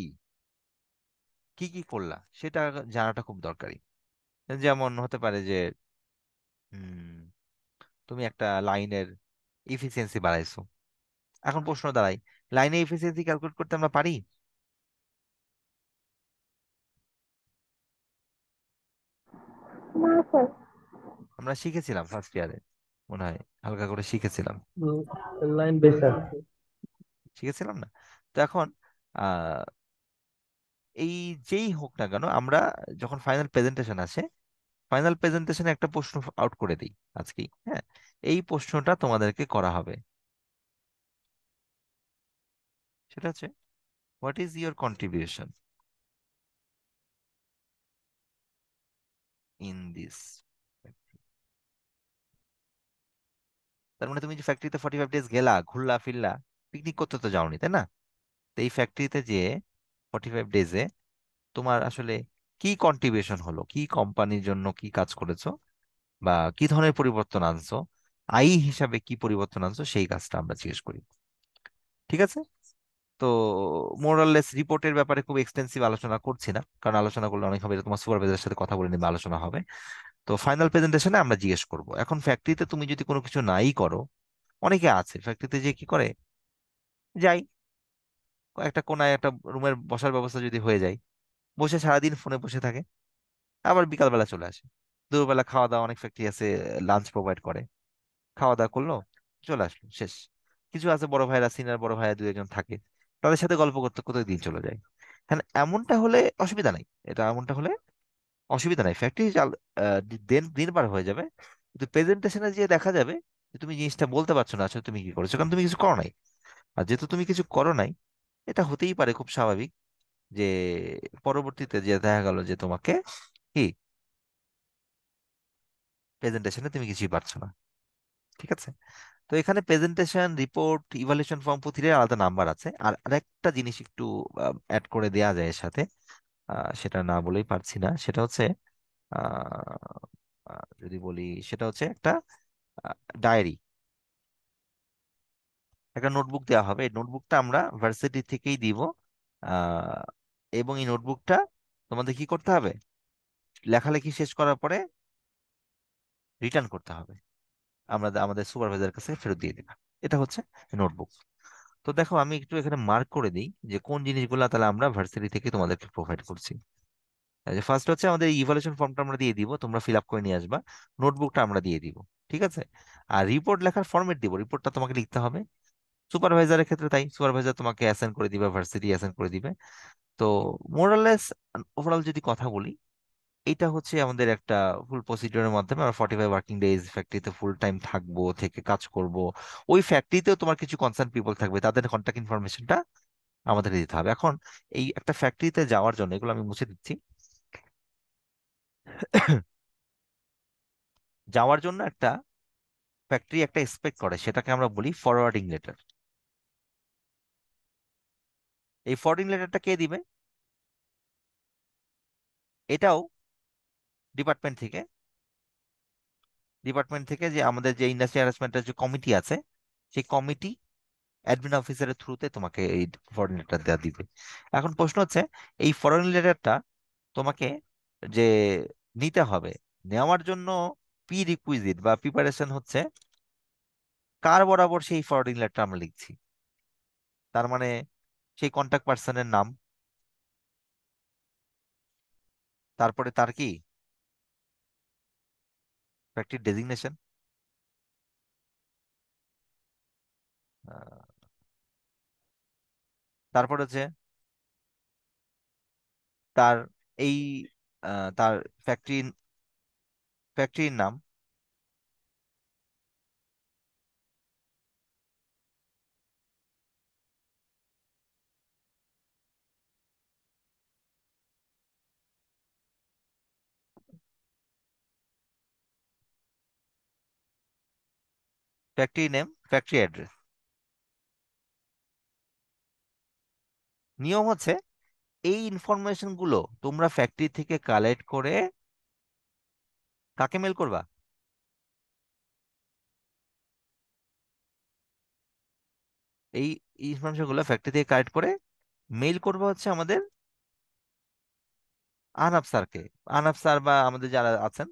কি কি করলা সেটা জানাটা খুব দরকারি। যেমন হতে পারে যে হুম, তুমি একটা লাইনের ইফিসিয়েন্সি বাড়াইছো। এখন প্রশ্ন দাঁড়ায়, লাইনের ইফিসিয়েন্সি ক্যালকুলেট করতে আমরা পারি? না স্যার। আমরা শিখেছিলাম ফার্স্ট ইয়ারে, মনে হয় হালকা করে শিখেছিলাম। লাইন বেসার। শিখেছিলাম না? তো এখন আহ এই যেই হোক না কেন, আমরা যখন ফাইনাল প্রেজেন্টেশন আসে, ফাইনাল প্রেজেন্টেশনে একটা প্রশ্ন আউট করে দিই আজকেই, হ্যাঁ, এই প্রশ্নটা তোমাদেরকে করা হবে। সেটা হচ্ছে, what is your contribution in this. তার মানে তুমি যে ফ্যাক্টরিতে 45 ডেজ গেলা, ঘুরলা ফিরলা, পিকনিক করতে তো যাওনি, তাই না? তো এই ফ্যাক্টরিতে যে 45 ডেজে তোমার আসলে কি কন্ট্রিবিউশন হলো, কি কোম্পানির জন্য কি কাজ করেছো, বা কি ধরনের পরিবর্তন আনছো, আই হিসাবে কি পরিবর্তন আনছো, সেই কাজটা আমরা জিজ্ঞেস করি। ঠিক আছে? তো মোরাললেস রিপোর্টের ব্যাপারে খুব এক্সটেন্সিভ আলোচনা করছি না, কারণ আলোচনা করলে অনেক হবে, এটা তোমার সুপারভাইজারের সাথে কথা বলে নিবে, আলোচনা হবে। তো ফাইনাল প্রেজেন্টেশনে আমরা জিজ্ঞেস করব। এখন ফ্যাক্টরিতে তুমি যদি কোনো কিছু নাই করো, অনেকে আছে ফ্যাক্টরিতে যে কি করে, যাই একটা কোনায় একটা রুমের বসার ব্যবস্থা যদি হয়ে যায়, বসে সারাদিন ফোনে বসে থাকে, আবার বিকালবেলা চলে আসে। দুপুরবেলা খাওয়া দাওয়া, অনেক ফ্যাক্টরি আছে লাঞ্চ প্রোভাইড করে, খাওয়া দাওয়া করলো, চলে আসলো, শেষ। কিছু আছে বড় ভাইরা, সিনিয়র বড় ভাইরা দু একজন থাকে, তাদের সাথে গল্প করতে করতে দিন চলে যায়। হ্যাঁ, এমনটা হলে অসুবিধা নাই, এটা এমনটা হলে অসুবিধা নাই, ফ্যাক্টরি দিন দিন পার হয়ে যাবে, কিন্তু প্রেজেন্টেশনে যে দেখা যাবে যে তুমি জিনিসটা বলতে পারছো না আসলে তুমি কি করেছো, কারণ তুমি কিছু করো নাই। আর যেহেতু তুমি কিছু করো নাই, এটা হতেই পারে, খুব স্বাভাবিক, যে পরবর্তীতে যে দেখা গেল যে তোমাকে কি প্রেজেন্টেশনে তুমি কিছুই পারছো না। ঠিক আছে? তো এখানে প্রেজেন্টেশন, রিপোর্ট, ইভালুয়েশন ফর্ম প্রতিটার আলাদা নাম্বার আছে। আর আরেকটা জিনিস একটু অ্যাড করে দেয়া যায় এর সাথে, সেটা না বলেই পারছি না, সেটা হচ্ছে যদি বলি, সেটা হচ্ছে একটা ডায়েরি, একটা নোটবুক দেওয়া হবে। এই নোটবুকটা আমরা ভার্সিটি থেকেই দিব। আহ, এবং এই নোটবুকটা তোমাদের কি করতে হবে, লেখালেখি শেষ করার পরে রিটার্ন করতে হবে, আমরা আমাদের সুপারভাইজার কাছে ফেরত দিয়ে দিবা। এটা হচ্ছে নোটবুক। তো দেখো আমি একটু এখানে মার্ক করে দিই যে কোন জিনিসগুলো তাহলে আমরা ভার্সিটি থেকে তোমাদেরকে প্রোভাইড করছি। যে ফার্স্ট হচ্ছে আমাদের ইভালুয়েশন ফর্মটা আমরা দিয়ে দিব, তোমরা ফিল আপ করে নিয়ে আসবা। নোটবুকটা আমরা দিয়ে দিব। ঠিক আছে? আর রিপোর্ট লেখার ফরম্যাট দিব, রিপোর্টটা তোমাকে লিখতে হবে। সুপারভাইজারের ক্ষেত্রে তাই, সুপারভাইজার তোমাকে অ্যাসাইন করে দিবে, ভার্সিটি অ্যাসাইন করে দিবে। তো মোরালেস ওভারঅল যদি কথা বলি, এটা হচ্ছে আমাদের একটা ফুল প্রসিডিউরের মাধ্যমে আমরা 45 ওয়ার্কিং ডেজ ফ্যাক্টরিতে ফুল টাইম থাকবো, থেকে কাজ করব। ওই ফ্যাক্টরিতেও তোমার কিছু কনসার্ন পিপল থাকবে, তাদের কন্ট্যাক্ট ইনফরমেশনটা আমাদেরকে দিতে হবে। এখন এই একটা ফ্যাক্টরিতে যাওয়ার জন্য, এগুলো আমি মুছে দিচ্ছি, যাওয়ার জন্য একটা ফ্যাক্টরি একটা এক্সপেক্ট করে, সেটাকে আমরা বলি ফরওয়ার্ডিং লেটার। এই ফরওয়ার্ডিং লেটারটা কে দিবে? এটাও ডিপার্টমেন্ট থেকে, যে আমাদের যে ইন্ডাস্ট্রি হ্যারাসমেন্টের যে কমিটি আছে, সেই কমিটি অ্যাডমিন অফিসারের থ্রুতে তোমাকে এই ফরেন লেটার দেওয়া দিবে। এখন প্রশ্ন হচ্ছে, এই ফরেন লেটারটা তোমাকে যে নিতে হবে, নেওয়ার জন্য প্রি রিকুইজিট বা প্রিপারেশন হচ্ছে কার বরাবর সেই ফরওয়ার্ডিং লেটার আমরা লিখছি। তার মানে সেই কন্টাক্ট পার্সনের নাম, তারপরে তার কি ফ্যাক্টরি ডেজিগনেশন, তারপর হচ্ছে তার এই তার ফ্যাক্টরি ফ্যাক্টরির নাম, ফ্যাক্টরি নেম, ফ্যাক্টরি অ্যাড্রেস। নিয়ম হচ্ছে এই ইনফরমেশন গুলো তোমরা ফ্যাক্টরি থেকে কালেক্ট করে কাকে মেল করবা? এই ইনফরমেশন গুলো ফ্যাক্টরি থেকে কালেক্ট করে মেইল করবা হচ্ছে আমাদের আহনাফ স্যারকে। আহনাফ স্যার বা আমাদের যারা আছেন,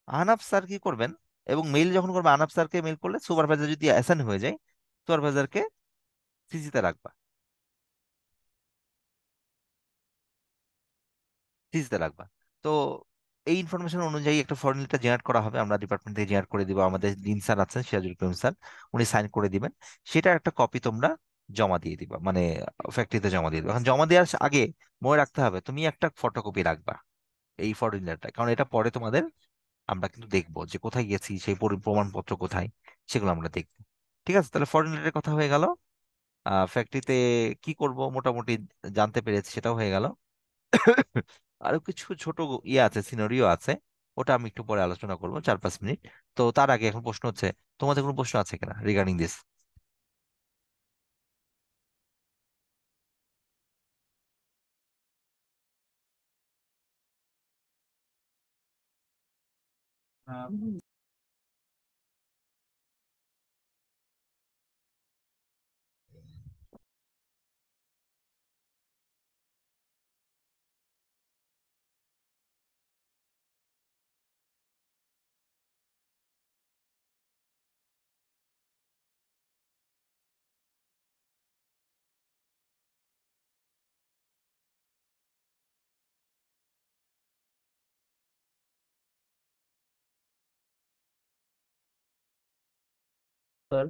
আহনাফ স্যার কি করবেন, এবং মেইল যখন করবে আহনাফ স্যারকে মেইল করলে, সুপারভাইজার যদি অ্যাসাইন হয়ে যায়, সুপারভাইজারকে সিসিতে রাখবা, সিসিতে রাখবা। তো এই ইনফরমেশন অনুযায়ী একটা ফরেন লেটার জেনারেট করা হবে, আমরা ডিপার্টমেন্ট থেকে জেনারেট করে দিব, আমাদের ডিন স্যার আছেন সিরাজুল করিম স্যার, উনি সাইন করে দিবেন। সেটার একটা কপি তোমরা জমা দিয়ে দিবা, মানে ফ্যাক্টরিতে জমা দিয়ে দিবা। এখন জমা দেওয়ার আগে মনে রাখতে হবে তুমি একটা ফটোকপি রাখবা এই ফরেন লেটারটা, কারণ এটা পরে তোমাদের আমরা কিন্তু দেখবো যে কোথায় গেছি, সেই প্রমাণপত্র কোথায়, সেগুলো আমরা দেখবো। ঠিক আছে, তাহলে ফরেন লেটারের কথা হয়ে গেল। ফ্যাক্টরিতে কি করব মোটামুটি জানতে পেরেছি, সেটাও হয়ে গেল। আরো কিছু ছোট ইয়ে আছে, সিনারিও আছে, ওটা আমি একটু পরে আলোচনা করবো 4-5 মিনিট। তো তার আগে এখন প্রশ্ন হচ্ছে, তোমাদের কোনো প্রশ্ন আছে কিনা রিগার্ডিং দিস? স্যার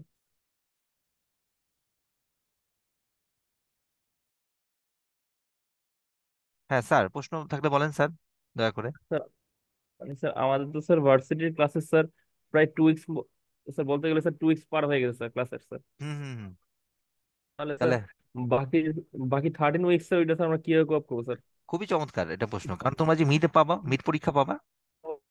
হ্যাঁ স্যার, প্রশ্ন থাকলে বলেন স্যার, দয়া করে। স্যার স্যার আমাদের তো স্যার ভার্সিটির ক্লাসে স্যার প্রায় 2 উইকস, স্যার বলতে গেলে স্যার 2 উইকস পার হয়ে গেছে স্যার ক্লাসের স্যার। হুম হুম হুম। তাহলে স্যার তাহলে বাকি বাকি 13 উইকস স্যার ওইটা স্যার আমরা কিভাবে কোপ করবো স্যার? খুবই চমৎকার এটা প্রশ্ন, কারণ তোমরা যে মিড পাবা, মিড পরীক্ষা পাবা,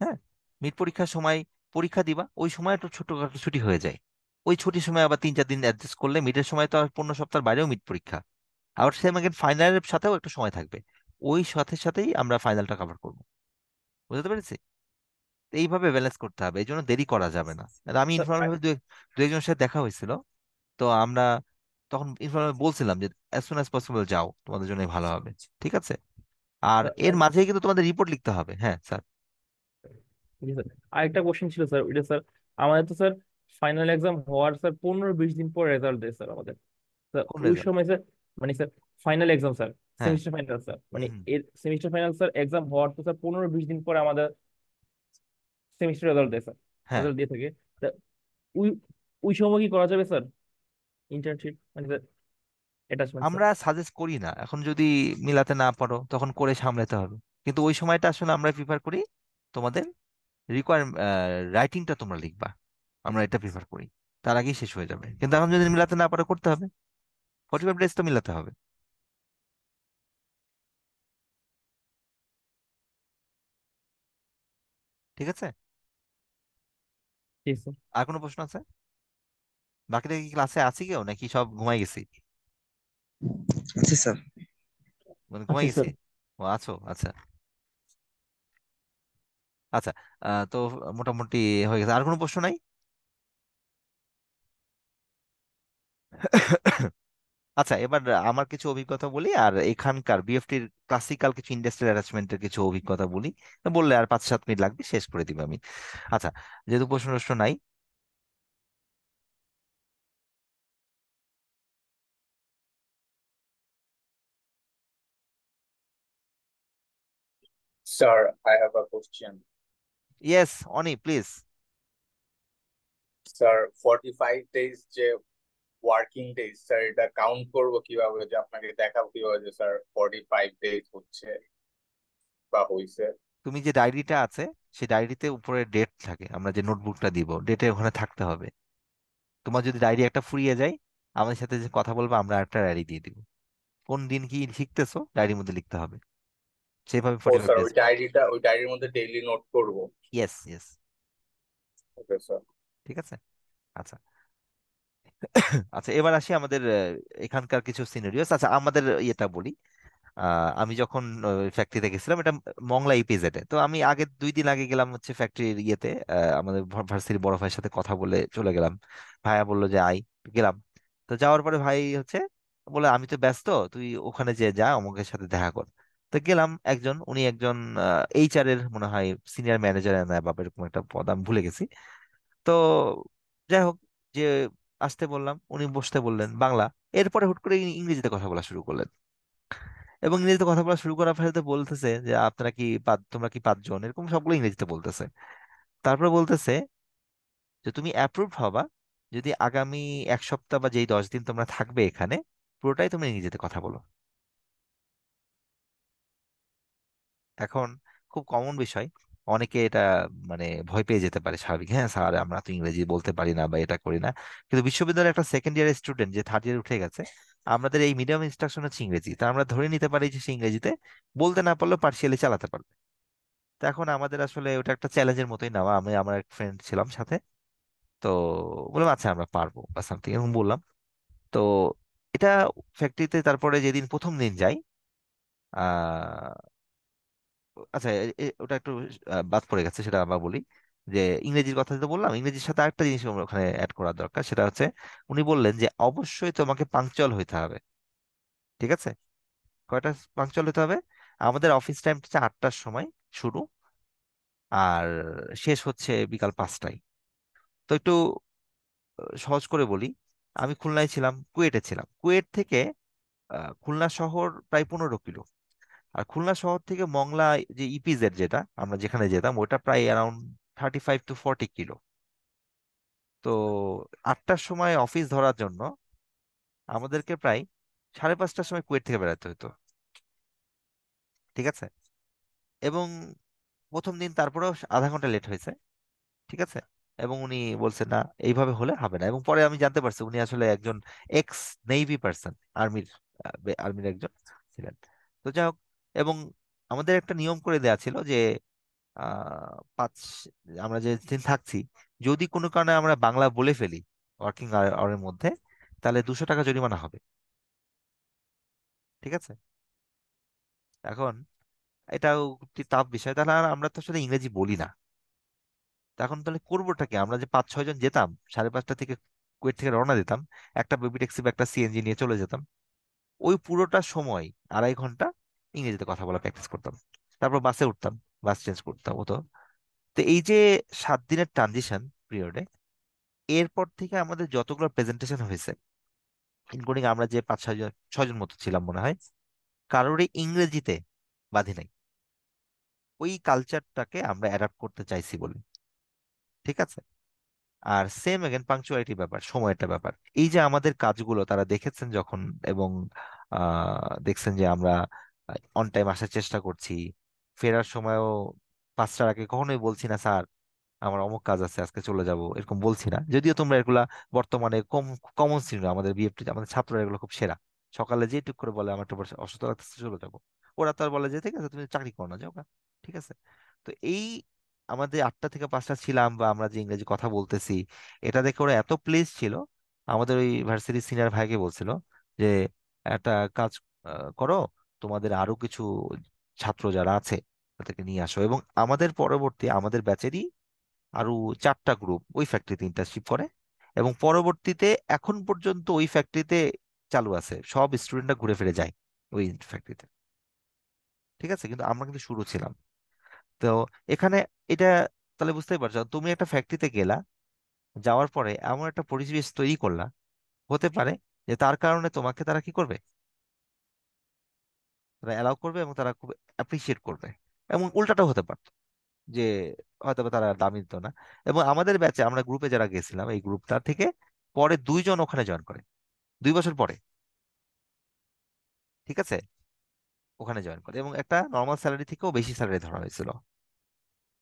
হ্যাঁ, মিড পরীক্ষার সময় পরীক্ষা দিবা, ওই সময় একটু ছোটখাটো ছুটি হয়ে যায়। ওই ছুটির সময় আবার 3-4 দিন অ্যাডজাস্ট করলে মিডের সময় তো আর পূর্ণ সপ্তাহের বাইরেও মিড পরীক্ষা, আবার সেম আগেন ফাইনালের সাথেও একটু সময় থাকবে, ওই সাথে সাথেই আমরা ফাইনালটা কভার করবো। বুঝতে পেরেছি? তো এইভাবে ব্যালেন্স করতে হবে, এই জন্য দেরি করা যাবে না। আর আমি স্যার ইনফর্মাল ভাবে দু একজনের সাথে দেখা হয়েছিল, তো আমরা তখন ইনফর্মাল বলছিলাম যে অ্যাজ সুন অ্যাজ পসিবল যাও, তোমাদের জন্য ভালো হবে। ঠিক আছে, আর এর মাঝে কিন্তু তোমাদের রিপোর্ট লিখতে হবে। হ্যাঁ স্যার। জি স্যার, আরেকটা কোশ্চেন ছিল স্যার, ওইটা স্যার আমাদের তো স্যার ফাইনাল এক্সাম হওয়ার স্যার 15-20 দিন পর রেজাল্ট দেয় স্যার আমাদের। স্যার কোন ওই রেজাল্ট? সময় স্যার, মানে স্যার ফাইনাল এক্সাম স্যার, হ্যাঁ। সেমিস্টার ফাইনাল স্যার, হুম মানে হুম। এর সেমিস্টার ফাইনাল স্যার এক্সাম হওয়ার তো স্যার 15-20 দিন পরে আমাদের সেমিস্টার রেজাল্ট দেয় স্যার, হ্যাঁ, রেজাল্ট দিয়ে থাকে। তা ওই ওই সময় কি করা যাবে স্যার ইন্টার্নশিপ, মানে স্যার? Attachment sir. আমরা সাজেস্ট করি না, এখন যদি মিলাতে না পারো তখন করে সামলাতে হবে। কিন্তু ওই সময়টা আসলে আমরা প্রিফার করি তোমাদের রিকোয়ার রাইটিংটা তোমরা লিখবা, আমরা এটা প্রিফার করি, তার আগেই শেষ হয়ে যাবে। কিন্তু এখন যদি মিলাতে না পারো করতে হবে, 45 ডেজ তো মিলাতে হবে। ঠিক আছে? জি স্যার। আর কোনো প্রশ্ন আছে? বাকিটা কি ক্লাসে আছে কেউ নাকি সব ঘুমাই গেছি? আচ্ছা স্যার। মানে ঘুমাই আছি গেছি? স্যার। ও আছো, আচ্ছা। আচ্ছা, তো মোটামুটি হয়ে গেছে। আর কোনো প্রশ্ন নাই? আচ্ছা, এবার আমার কিছু অভিজ্ঞতা বলি, আর এখানকার বিএফটির ক্লাসিক্যাল কিছু ইন্ডাস্ট্রিয়াল অ্যাটাচমেন্টের কিছু অভিজ্ঞতা বলি। বললে আর 5-7 মিনিট লাগবে, শেষ করে দিব আমি। আচ্ছা, যেহেতু প্রশ্ন টশ্ন নাই। Sir, I have a question. Yes, Oni please. Sir 45 days যে ওয়ার্কিং ডেজ, স্যার এটা কাউন্ট করবো কিভাবে, যে আপনাকে দেখাবো কিভাবে যে স্যার 45 ডেজ হচ্ছে বা হইছে? তুমি যে ডায়েরিটা আছে, সেই ডায়েরিতে উপরে ডেট থাকে, আমরা যে নোটবুকটা দিব ডেটে ওখানে থাকতে হবে। তোমার যদি ডায়েরি একটা ফুরিয়ে যায়, আমাদের সাথে যে কথা বলবো, আমরা একটা ডায়েরি দিয়ে দিব। কোন দিন কি শিখতেছো ডায়েরির মধ্যে লিখতে হবে, সেইভাবে ও 45 স্যার, ডেজ। ওই ডায়েরির মধ্যে ডেইলি নোট করব? Yes, yes. Okay sir. ঠিক আছে। আচ্ছা। আচ্ছা, এবার আসি আমাদের এখানকার কিছু সিনারিওস। আচ্ছা, আমাদের ইয়েটা বলি। আমি যখন ফ্যাক্টরিতে গেছিলাম, এটা মংলা ইপিজেডে, তো আমি আগে 2 দিন আগে গেলাম হচ্ছে ফ্যাক্টরির ইয়েতে, আমাদের ভার্সিটির বড় ভাইয়ের সাথে কথা বলে চলে গেলাম। ভাইয়া বললো যে আই, গেলাম। তো যাওয়ার পরে ভাই হচ্ছে বলে আমি তো ব্যস্ত, তুই ওখানে যে যা অমুকের সাথে দেখা কর। তো গেলাম, একজন উনি একজন এইচআর এর মনে হয় সিনিয়র ম্যানেজার না বা এরকম একটা পদ, আমি ভুলে গেছি। তো যাই হোক, যে আসতে বললাম, উনি বসতে বললেন বাংলা। এরপরে হুট করে ইংরেজিতে কথা বলা শুরু করলেন, এবং ইংরেজিতে কথা বলা শুরু করার ফলে বলতেছে যে আপনারা কি তোমরা কি 5 জন, এরকম সবগুলো ইংরেজিতে বলতেছে। তারপরে বলতেছে যে তুমি অ্যাপ্রুভ হবা যদি আগামী 1 সপ্তাহ বা যেই 10 দিন তোমরা থাকবে এখানে, পুরোটাই তোমরা ইংরেজিতে কথা বলো। এখন খুব কমন বিষয়, অনেকে এটা মানে ভয় পেয়ে যেতে পারে, স্বাভাবিক, হ্যাঁ স্যার আমরা তো ইংরেজি বলতে পারি না বা এটা করি না। কিন্তু বিশ্ববিদ্যালয়ের একটা সেকেন্ড ইয়ারের স্টুডেন্ট যে থার্ড ইয়ারে উঠে গেছে, আমাদের এই মিডিয়াম ইনস্ট্রাকশন হচ্ছে ইংরেজি, তা আমরা ধরে নিতে পারি যে সে ইংরেজিতে বলতে না পারলেও পার্সিয়ালি চালাতে পারবে। তো এখন আমাদের আসলে ওটা একটা চ্যালেঞ্জের মতোই নেওয়া। আমি আমার এক ফ্রেন্ড ছিলাম সাথে, তো বললাম আচ্ছা আমরা পারবো বা সামথিং এরকম বললাম। তো এটা ফ্যাক্টরিতে তারপরে যেদিন প্রথম দিন যাই, আহ আচ্ছা ওটা একটু বাদ পড়ে গেছে, সেটা আবার বলি। যে ইংরেজির কথা যেটা বললাম, ইংরেজির সাথে আরেকটা জিনিস আমার ওখানে অ্যাড করা দরকার, সেটা হচ্ছে উনি বললেন যে অবশ্যই তোমাকে পাংচুয়াল হইতে হবে। ঠিক আছে? কয়টা পাংচুয়াল হতে হবে? আমাদের অফিস টাইম হচ্ছে 8টার সময় শুরু, আর শেষ হচ্ছে বিকাল 5টায়। তো একটু সহজ করে বলি, আমি খুলনায় ছিলাম, কুয়েটে ছিলাম। কুয়েট থেকে খুলনা শহর প্রায় 15 কিলো, আর খুলনা শহর থেকে মংলা যে ইপিজেড যেটা আমরা যেখানে যেতাম, ওটা প্রায় অ্যারাউন্ড 35 to 40 কিলো। তো 8টার সময় অফিস ধরার জন্য আমাদেরকে প্রায় 5:30টার সময় কুয়েট থেকে বেরোতে হতো। ঠিক আছে? এবং প্রথম দিন তারপরেও আধা ঘন্টা লেট হয়েছে। ঠিক আছে? এবং উনি বলছেন না, এইভাবে হলে হবে না। এবং পরে আমি জানতে পারছি উনি আসলে একজন এক্স নেভি পার্সন, আর্মির আর্মির একজন ছিলেন। তো যাই হোক, এবং আমাদের একটা নিয়ম করে দেয়া ছিল যে পাঁচ, আমরা যে দিন থাকছি, যদি কোনো কারণে আমরা বাংলা বলে ফেলি ওয়ার্কিং আওয়ারের মধ্যে, তাহলে 200 টাকা জরিমানা হবে। ঠিক আছে? এখন এটাও একটি টাফ বিষয়, তাহলে আর আমরা তো আসলে ইংরেজি বলি না। তখন তাহলে করবোটা কি? আমরা যে 5-6 জন যেতাম, 5:30 থেকে কুয়েট থেকে রওনা দিতাম, একটা বেবি ট্যাক্সি বা একটা সিএনজি নিয়ে চলে যেতাম, ওই পুরোটা সময় 2.5 ঘন্টা ইংরেজিতে কথা বলা প্র্যাকটিস করতাম। তারপর বাসে উঠতাম, বাস চেঞ্জ করতাম হতো। তো এই যে 7 দিনের ট্রানজিশন পিরিয়ডে, এরপর থেকে আমাদের যতগুলো প্রেজেন্টেশন হয়েছে, ইনক্লুডিং আমরা যে 5-6 জন 6 জন মতো ছিলাম মনে হয়, কারোরই ইংরেজিতে বাধি নাই। ওই কালচারটাকে আমরা অ্যাডাপ্ট করতে চাইছি বলে। ঠিক আছে? আর সেম এগেন পাংচুয়ালিটি ব্যাপার, সময়টা ব্যাপার। এই যে আমাদের কাজগুলো তারা দেখেছেন যখন, এবং দেখছেন যে আমরা অন টাইম আসার চেষ্টা করছি, ফেরার সময়ও 5টার আগে কখনোই বলছি না স্যার আমার অমুক কাজ আছে আজকে চলে যাব, এরকম বলছি না। যদিও তোমরা এগুলা বর্তমানে কমন সিনিয়র, আমাদের বিএফটি আমাদের ছাত্ররা এগুলো খুব সেরা। সকালে যে টুক করে বলে আমার একটু অসুস্থ লাগতেছে চলে যাবো, ওরা তো আর বলে যে ঠিক আছে তুমি চাকরি করো না, যাও গা। ঠিক আছে। তো এই আমাদের 8টা থেকে 5টা ছিলাম বা আমরা যে ইংরেজি কথা বলতেছি, এটা দেখে ওরা এত প্লিজ ছিল। আমাদের ওই ভার্সিটির সিনিয়র ভাইকে বলছিল যে একটা কাজ করো, তোমাদের আরো কিছু ছাত্র যারা আছে তাদেরকে নিয়ে আসো। এবং আমাদের পরবর্তী আমাদের ব্যাচেরই আরো 4টা গ্রুপ ওই ফ্যাক্টরিতে ইন্টার্নশিপ করে, এবং পরবর্তীতে এখন পর্যন্ত ওই ফ্যাক্টরিতে চালু আছে, সব স্টুডেন্টরা ঘুরে ফিরে যায় ওই ফ্যাক্টরিতে। ঠিক আছে, কিন্তু আমরা কিন্তু শুরু ছিলাম। তো এখানে এটা তাহলে বুঝতেই পারছো, তুমি একটা ফ্যাক্টরিতে গেলা, যাওয়ার পরে এমন একটা পরিবেশ তৈরি করলা, হতে পারে যে তার কারণে তোমাকে তারা কি করবে, তারা অ্যালাউ করবে এবং তারা খুব অ্যাপ্রিসিয়েট করবে। এবং উল্টাটাও হতে পারে যে হয়তো বা তারা দামি দিত না। এবং আমাদের ব্যাচে আমরা গ্রুপে যারা গেছিলাম এই গ্রুপটা থেকে পরে 2জন ওখানে জয়েন করে, 2 বছর পরে। ঠিক আছে, ওখানে জয়েন করে এবং একটা নর্মাল স্যালারি থেকেও বেশি স্যালারি ধরা হয়েছিল।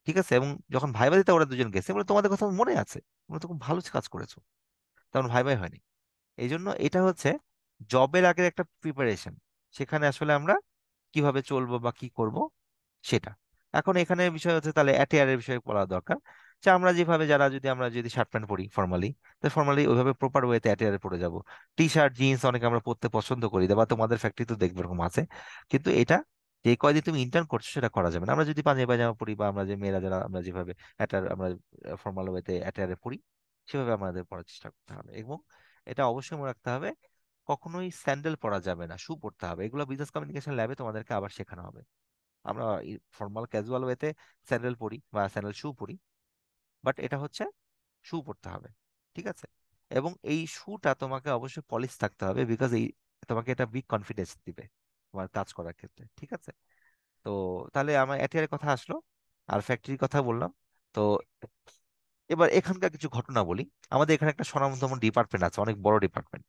ঠিক আছে, এবং যখন ভাইবা দিতে ওরা 2জন গেছে, বলে তোমাদের কথা মনে আছে, তোমরা তো খুব ভালো কাজ করেছো, তেমন ভাইবাই হয়নি। এই জন্য এটা হচ্ছে জবের আগের একটা প্রিপারেশন, সেখানে আসলে আমরা কিভাবে চলবো বা কি করব সেটা। এখন এখানে বিষয় হচ্ছে তাহলে অ্যাটেয়ারের বিষয়ে বলা দরকার, যে আমরা যেভাবে যারা যদি আমরা যদি শার্ট প্যান্ট পরি ফর্মালি, তো ফর্মালি ওইভাবে প্রপার ওয়েতে অ্যাটেয়ারে পরে যাব। টি শার্ট জিন্স অনেকে আমরা পরতে পছন্দ করি, বা তোমাদের ফ্যাক্টরি তো দেখবে এরকম আছে। কিন্তু এটা যে কয়দিন তুমি ইন্টার্ন করছো সেটা করা যাবে না। আমরা যদি পাঞ্জাবি পায়জামা পরি, বা আমরা যে মেয়েরা যারা আমরা যেভাবে অ্যাটার আমরা ফর্মাল ওয়েতে অ্যাটেয়ারে পরি, সেভাবে আমাদের পড়ার চেষ্টা করতে হবে। এবং এটা অবশ্যই মনে রাখতে হবে, কখনোই স্যান্ডেল পরা যাবে না, শু পরতে হবে। এগুলো বিজনেস কমিউনিকেশন ল্যাবে তোমাদেরকে আবার শেখানো হবে। আমরা ফর্মাল ক্যাজুয়াল ওয়েতে স্যান্ডেল পরি বা স্যান্ডেল শু পরি, বাট এটা হচ্ছে শু পরতে হবে। ঠিক আছে, এবং এই শুটা তোমাকে অবশ্যই পলিশ থাকতে হবে, বিকজ এই তোমাকে এটা বিগ কনফিডেন্স দিবে তোমার কাজ করার ক্ষেত্রে। ঠিক আছে। তো তাহলে আমার এটিআর কথা আসলো, আর ফ্যাক্টরির কথা বললাম। তো এবার এখানকার কিছু ঘটনা বলি। আমাদের এখানে একটা স্বনামধন্য ডিপার্টমেন্ট আছে, অনেক বড় ডিপার্টমেন্ট।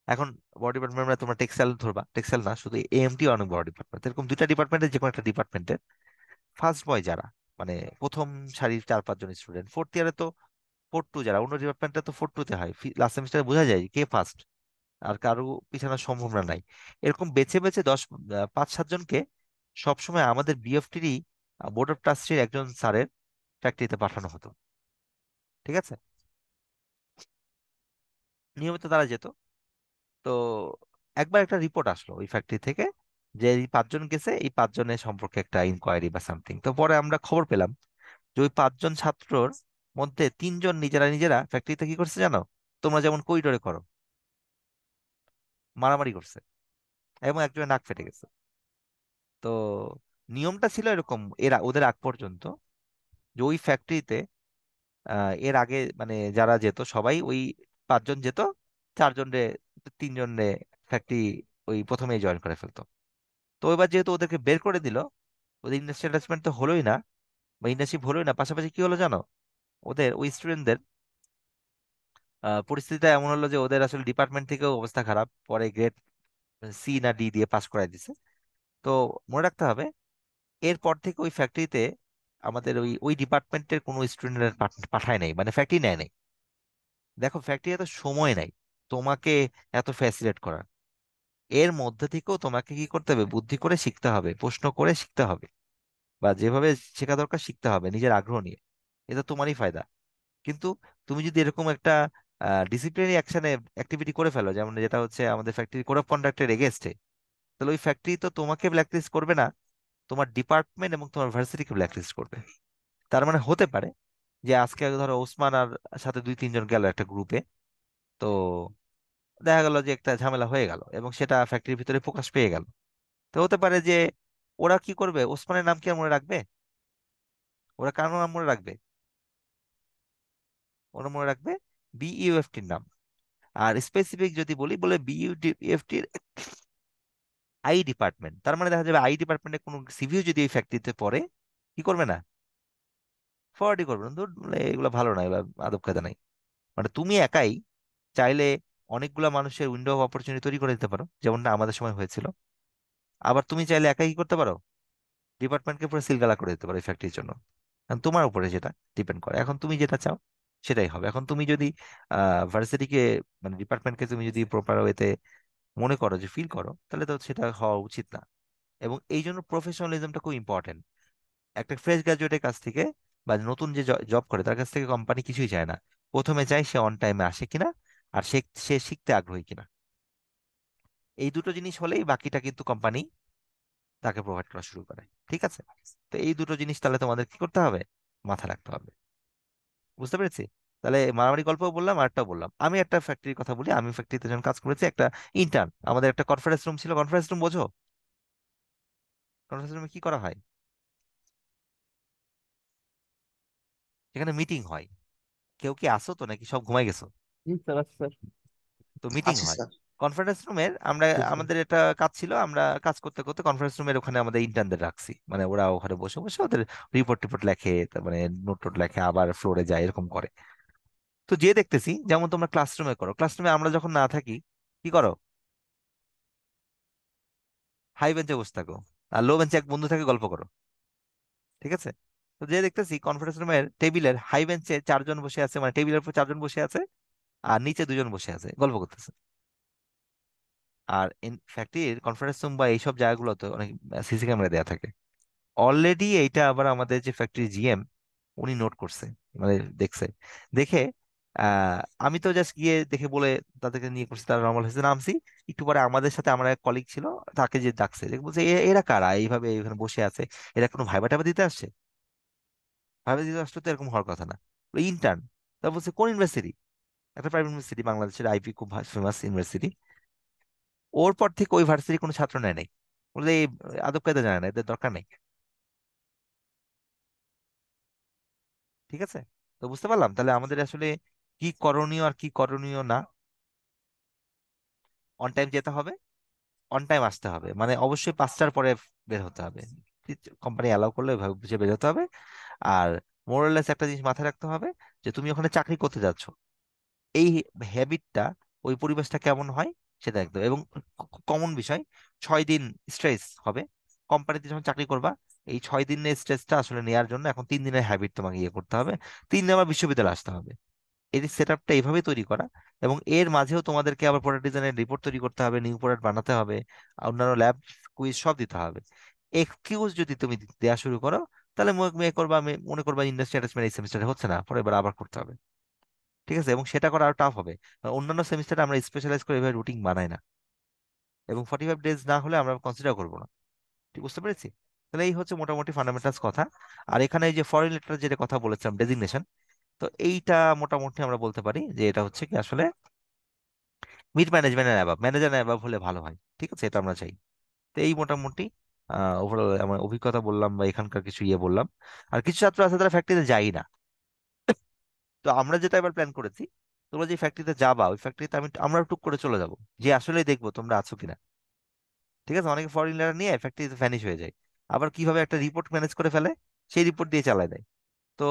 এখন বড় ডিপার্টমেন্ট মানে তোমরা টেক্সটাইল ধরবা, টেক্সটাইল না, শুধু এএমটি অনেক বড় ডিপার্টমেন্ট। এরকম 2টা ডিপার্টমেন্টের যে কোনো একটা ডিপার্টমেন্টের ফার্স্ট বয় যারা, মানে প্রথম সারির 4-5 জন স্টুডেন্ট, ফোর্থ ইয়ারে তো 4-2, যারা অন্য ডিপার্টমেন্টে তো 4-2-তে হয়, লাস্ট সেমিস্টারে বোঝা যায় কে ফার্স্ট, আর কারো পিছানোর সম্ভাবনা নাই। এরকম বেছে বেছে 5-7 জনকে সবসময় আমাদের বিএফটিরই বোর্ড অফ ট্রাস্টির একজন স্যারের ফ্যাক্টরিতে পাঠানো হতো। ঠিক আছে, নিয়মিত তারা যেত। তো একবার একটা রিপোর্ট আসলো ওই ফ্যাক্টরি থেকে, যে এই 5 জন গেছে, এই 5 জনের সম্পর্কে একটা ইনকোয়ারি বা সামথিং। তো পরে আমরা খবর পেলাম যে ওই 5 জন ছাত্রর মধ্যে 3জন নিজেরা নিজেরা ফ্যাক্টরিতে কি করছে জানো, তোমরা যেমন করিডোরে করো, মারামারি করছে, এবং একজনের নাক ফেটে গেছে। তো নিয়মটা ছিল এরকম ওদের আগ পর্যন্ত, যে ওই ফ্যাক্টরিতে এর আগে মানে যারা যেত সবাই ওই 5 জন যেত, 4 জন রে 3 জন রে ফ্যাক্টরি ওই প্রথমেই জয়েন করে ফেলতো। তো এবার যেহেতু ওদেরকে বের করে দিল, ওদের ইন্ডাস্ট্রিয়াল অ্যাটাচমেন্ট তো হলোই না, বা ইন্টার্নশিপ হলোই না, পাশাপাশি কি হলো জানো, ওদের ওই স্টুডেন্টদের পরিস্থিতিটা এমন হলো যে ওদের আসলে ডিপার্টমেন্ট থেকেও অবস্থা খারাপ, পরে গ্রেড সি না ডি দিয়ে পাস করাই দিছে। তো মনে রাখতে হবে, এরপর থেকে ওই ফ্যাক্টরিতে আমাদের ওই ওই ডিপার্টমেন্টের কোনো স্টুডেন্ট পাঠায় নাই, মানে ফ্যাক্টরি নেয় নাই। দেখো ফ্যাক্টরি এত সময় নাই তোমাকে এত ফ্যাসিলেট করার, এর মধ্যে থেকেও তোমাকে কি করতে হবে, বুদ্ধি করে শিখতে হবে, প্রশ্ন করে শিখতে হবে, বা যেভাবে শেখা দরকার শিখতে হবে নিজের আগ্রহ নিয়ে। এটা তোমারই ফায়দা। কিন্তু তুমি যদি এরকম একটা ডিসিপ্লিনারি অ্যাকশনে অ্যাক্টিভিটি করে ফেলো, যেমন যেটা হচ্ছে আমাদের ফ্যাক্টরি কোড অফ কন্ডাক্টের এগেনস্টে, তাহলে ওই ফ্যাক্টরি তো তোমাকে ব্ল্যাকলিস্ট করবে না, তোমার ডিপার্টমেন্ট এবং তোমার ভার্সিটিকে ব্ল্যাকলিস্ট করবে। তার মানে হতে পারে যে আজকে ধরো ওসমান আর সাথে 2-3 জন গেল একটা গ্রুপে, তো দেখা গেল যে একটা ঝামেলা হয়ে গেল এবং সেটা ফ্যাক্টরির ভিতরে প্রকাশ পেয়ে গেল। তো হতে পারে যে ওরা কি করবে, ওসমানের নাম কি আর মনে রাখবে, ওরা কার নাম মনে রাখবে, ওরা মনে রাখবে বিইউএফটির নাম। আর স্পেসিফিক যদি বলি, বলে বিইউএফটির আই ডিপার্টমেন্ট। তার মানে দেখা যাবে আই ডিপার্টমেন্টের কোনো সিভিও যদি এই ফ্যাক্টরিতে পড়ে, কি করবে না, ফরওয়ার্ডই করবে না। ধুর, এগুলো ভালো না, এগুলো আদব কায়দা নাই। মানে তুমি একাই চাইলে অনেকগুলা মানুষের উইন্ডো অফ অপরচুনিটি তৈরি করে দিতে পারো, যেমনটা আমাদের সময় হয়েছিল। আবার তুমি চাইলে একাই কি করতে পারো, ডিপার্টমেন্টকে পুরো সিলগালা করে দিতে পারো এই ফ্যাক্টরির জন্য। এখন তোমার উপরে যেটা ডিপেন্ড করে, এখন তুমি যেটা চাও সেটাই হবে। এখন তুমি যদি ভার্সিটিকে মানে ডিপার্টমেন্টকে তুমি যদি প্রপার ওয়েতে মনে করো, যে ফিল করো, তাহলে তো সেটা হওয়া উচিত না। এবং এই জন্য প্রফেশনালিজমটা খুব ইম্পর্টেন্ট। একটা ফ্রেশ গ্রাজুয়েটের কাছ থেকে বা নতুন যে জব করে তার কাছ থেকে কোম্পানি কিছুই চায় না। প্রথমে চাই সে অন টাইমে আসে কিনা, আর সে সে শিখতে আগ্রহী কিনা। এই দুটো জিনিস হলেই বাকিটা কিন্তু কোম্পানি তাকে প্রোভাইড করা শুরু করে। ঠিক আছে? তো এই দুটো জিনিস তাহলে তোমাদের কি করতে হবে, মাথা রাখতে হবে। বুঝতে পেরেছি? তাহলে মারামারি গল্প বললাম, আরেকটাও বললাম। আমি একটা ফ্যাক্টরির কথা বলি। আমি ফ্যাক্টরিতে যখন কাজ করেছি, একটা ইন্টার্ন, আমাদের একটা কনফারেন্স রুম ছিল। কনফারেন্স রুম বোঝো? কনফারেন্স রুমে কি করা হয়? সেখানে মিটিং হয়। কেউ কি আসো তো, নাকি সব ঘুমাই গেছো? জি স্যার, আচ্ছা স্যার। তো মিটিং আছি হয় স্যার। কনফারেন্স রুমের। আমরা জি স্যার। আমাদের একটা কাজ ছিল, আমরা কাজ করতে করতে কনফারেন্স রুমের ওখানে আমাদের ইন্টার্নদের রাখছি। মানে ওরা ওখানে বসে বসে ওদের রিপোর্ট টিপোর্ট লেখে, তার মানে নোট টোট লেখে, আবার ফ্লোরে যায়, এরকম করে। তো যে দেখতেছি, যেমন তোমরা ক্লাসরুমে করো, ক্লাসরুমে আমরা যখন না থাকি কি করো, হাই বেঞ্চে বসে থাকো, আর লো বেঞ্চে এক বন্ধু থাকে, গল্প করো। ঠিক আছে? তো যে দেখতেছি কনফারেন্স রুমের টেবিলের হাই বেঞ্চে 4 জন বসে আছে, মানে টেবিলের উপর 4 জন বসে আছে, আর নিচে 2 জন বসে আছে, গল্প করতেছে। আর ফ্যাক্টরির কনফারেন্স রুম বা এইসব জায়গাগুলোতে অনেক সিসি ক্যামেরা দেওয়া থাকে। অলরেডি এইটা আবার আমাদের যে ফ্যাক্টরি জিএম, উনি নোট করছে, মানে দেখছে। দেখে আহ আমি তো জাস্ট গিয়ে দেখে বলে তাদেরকে নিয়ে করছি, তারা নর্মাল হয়েছে, নামছি। একটু পরে আমাদের সাথে আমার এক কলিগ ছিল, তাকে যে ডাকছে, দেখে বলছে, এরা কারা এইভাবে এখানে বসে আছে? এরা কোনো ভাইবা টাইবা দিতে আসছে? ভাইবা দিতে আসলে তো এরকম হওয়ার কথা না। ইন্টার্ন। তা বলছে কোন ইউনিভার্সিটি? একটা প্রাইভেট ইউনিভার্সিটি, বাংলাদেশের আইপি, খুব ফেমাস ইউনিভার্সিটি। ওর পর থেকে ওই ভার্সিটি কোনো ছাত্র নেয় নাই। বললে এই আদব কায়দা জানে না, এদের দরকার নেই। ঠিক আছে? তো বুঝতে পারলাম তাহলে আমাদের আসলে কি করণীয় আর কি করণীয় না। অন টাইম যেতে হবে, অন টাইম আসতে হবে, মানে অবশ্যই 5টার পরে বের হতে হবে। কোম্পানি অ্যালাউ করলে ওইভাবে বুঝে বের হতে হবে। আর মোরালেস একটা জিনিস মাথায় রাখতে হবে, যে তুমি ওখানে চাকরি করতে যাচ্ছ, এই হ্যাবিটটা, ওই পরিবেশটা কেমন হয় সেটা একদম। এবং কমন বিষয়, 6 দিন স্ট্রেস হবে। কোম্পানিতে যখন চাকরি করবা, এই 6 দিনের স্ট্রেসটা আসলে নেওয়ার জন্য এখন 3 দিনের হ্যাবিট তোমাকে ইয়ে করতে হবে। 3 দিন আবার বিশ্ববিদ্যালয়ে আসতে হবে। এই সেট আপটা এইভাবে তৈরি করা। এবং এর মাঝেও তোমাদেরকে আবার প্রোডাক্ট ডিজাইনের রিপোর্ট তৈরি করতে হবে, নিউ প্রোডাক্ট বানাতে হবে, আর অন্যান্য ল্যাব কুইজ সব দিতে হবে। এক্সকিউজ যদি তুমি দেওয়া শুরু করো, তাহলে মনে করবা ইন্ডাস্ট্রি অ্যাটাচমেন্ট এই সেমিস্টারে হচ্ছে না, পরে এবার আবার করতে হবে। ঠিক আছে? এবং সেটা করা আরো টাফ হবে। অন্যান্য সেমিস্টারে আমরা স্পেশালাইজ করে এভাবে রুটিন বানাই না, এবং 45 ডেজ না হলে আমরা কনসিডার করবো না। ঠিক বুঝতে পেরেছি? তাহলে এই হচ্ছে মোটামুটি ফান্ডামেন্টালস কথা। আর এখানে এই যে ফরেন লেটার যেটা কথা বলেছিলাম, ডেজিগনেশন, তো এইটা মোটামুটি আমরা বলতে পারি যে এটা হচ্ছে কি আসলে মিড ম্যানেজমেন্টের অ্যাবাব, ম্যানেজার অ্যাবাব হলে ভালো হয়। ঠিক আছে? এটা আমরা চাই। তো এই মোটামুটি ওভারঅল আমার অভিজ্ঞতা বললাম, বা এখানকার কিছু ইয়ে বললাম। আর কিছু ছাত্র আছে তারা ফ্যাক্টরিতে যাই না। তো আমরা যেটা এবার প্ল্যান করেছি, তোমরা যে ফ্যাক্টরিতে যাবা, ওই ফ্যাক্টরিতে আমরা টুক করে চলে যাব, যে আসলেই দেখবো তোমরা আছো কিনা। ঠিক আছে? অনেকে ফরেনার নিয়ে ফ্যাক্টরিতে ভ্যানিশ হয়ে যায়, আবার কিভাবে একটা রিপোর্ট ম্যানেজ করে ফেলে, সেই রিপোর্ট দিয়ে চালায় দেয়। তো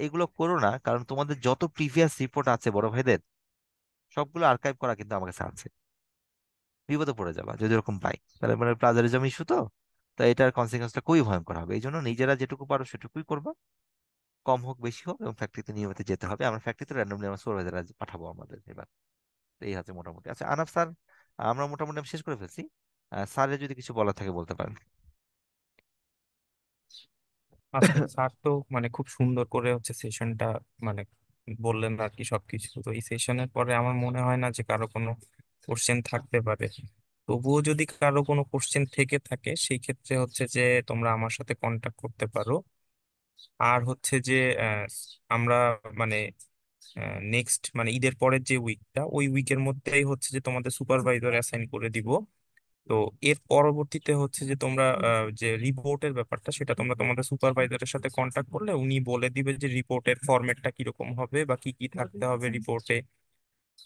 এগুলো করো না, কারণ তোমাদের যত প্রিভিয়াস রিপোর্ট আছে বড় ভাইদের, সবগুলো আর্কাইভ করা কিন্তু আমার কাছে আছে। বিপদে পড়ে যাবা যদি এরকম পাই, তাহলে মানে প্লাজারিজম ইস্যু তো। তো এটার কনসিকুয়েন্সটা খুবই ভয়ঙ্কর হবে। এই জন্য নিজেরা যেটুকু পারো সেটুকুই করবা, কম হোক বেশি হোক, এবং ফ্যাক্টরিতে নিয়মিত যেতে হবে। আমরা ফ্যাক্টরিতে র্যান্ডমলি আমার সুপারভাইজার পাঠাবো আমাদের এবার। তো এই হচ্ছে মোটামুটি। আচ্ছা আনাফ স্যার, আমরা মোটামুটি আমি শেষ করে ফেলছি। স্যারের যদি কিছু বলার থাকে বলতে পারেন। আচ্ছা, স্যার তো মানে খুব সুন্দর করে হচ্ছে সেশনটা মানে বললেন আর কি সবকিছু। তো এই সেশনের পরে আমার মনে হয় না যে কারো কোনো কোশ্চেন থাকতে পারে। তবুও যদি কারো কোনো কোশ্চেন থেকে থাকে সেই ক্ষেত্রে হচ্ছে যে তোমরা আমার সাথে কন্ট্যাক্ট করতে পারো। আর হচ্ছে যে আমরা মানে নেক্সট মানে ঈদের পরের যে উইকটা, ওই উইকের মধ্যেই হচ্ছে যে তোমাদের সুপারভাইজার অ্যাসাইন করে দিব। তো এর পরবর্তীতে হচ্ছে যে তোমরা যে রিপোর্টের ব্যাপারটা, সেটা তোমরা তোমাদের সুপারভাইজারের সাথে কন্ট্যাক্ট করলে উনি বলে দিবে যে রিপোর্টের ফরম্যাটটা কিরকম হবে বা কি কি থাকতে হবে রিপোর্টে।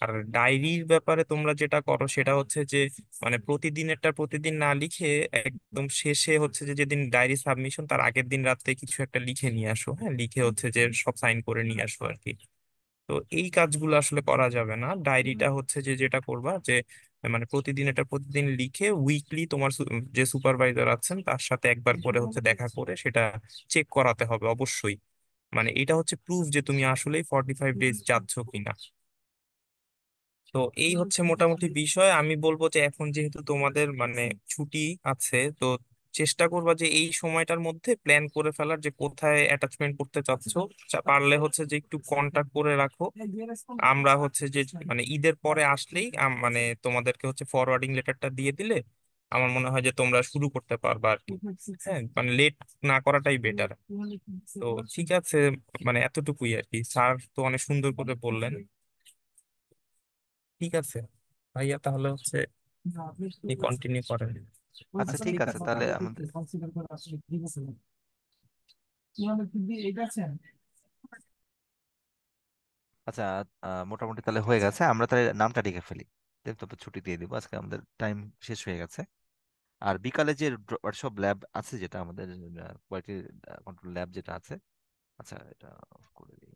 আর ডায়েরির ব্যাপারে তোমরা যেটা করো সেটা হচ্ছে যে মানে প্রতিদিনেরটা প্রতিদিন না লিখে একদম শেষে হচ্ছে যে যেদিন ডায়েরি সাবমিশন তার আগের দিন রাতে কিছু একটা লিখে নিয়ে আসো, হ্যাঁ, লিখে হচ্ছে যে সব সাইন করে নিয়ে আসো আর কি। তো এই কাজগুলো আসলে করা যাবে না। ডায়েরিটা হচ্ছে যে যেটা করবা যে মানে প্রতিদিন এটা প্রতিদিন লিখে উইকলি তোমার যে সুপারভাইজার আছেন তার সাথে একবার করে হচ্ছে দেখা করে সেটা চেক করাতে হবে অবশ্যই। মানে এটা হচ্ছে প্রুফ যে তুমি আসলেই 45 ডেজ যাচ্ছ কিনা। তো এই হচ্ছে মোটামুটি বিষয়। আমি বলবো যে এখন যেহেতু তোমাদের মানে ছুটি আছে, তো চেষ্টা করবা যে এই সময়টার মধ্যে প্ল্যান করে ফেলার যে কোথায় অ্যাটাচমেন্ট করতে চাচ্ছ। পারলে হচ্ছে যে একটু কন্টাক্ট করে রাখো। আমরা হচ্ছে যে মানে ঈদের পরে আসলেই মানে তোমাদেরকে হচ্ছে ফরওয়ার্ডিং লেটারটা দিয়ে দিলে আমার মনে হয় যে তোমরা শুরু করতে পারবা আর কি। হ্যাঁ, মানে লেট না করাটাই বেটার। তো ঠিক আছে, মানে এতটুকুই আর কি। স্যার তো অনেক সুন্দর করে বললেন। ঠিক আছে ভাইয়া, তাহলে হচ্ছে কন্টিনিউ করেন। আচ্ছা ঠিক আছে তাহলে আমাদের, আচ্ছা মোটামুটি তাহলে হয়ে গেছে, আমরা তাহলে নামটা লিখে ফেলি। তারপর ছুটি দিয়ে দিব, আজকে আমাদের টাইম শেষ হয়ে গেছে। আর বিকালে যে হোয়াটসঅ্যাপ ল্যাব আছে যেটা আমাদের কোয়ালিটি কন্ট্রোল ল্যাব যেটা আছে, আচ্ছা এটা off করে দিই।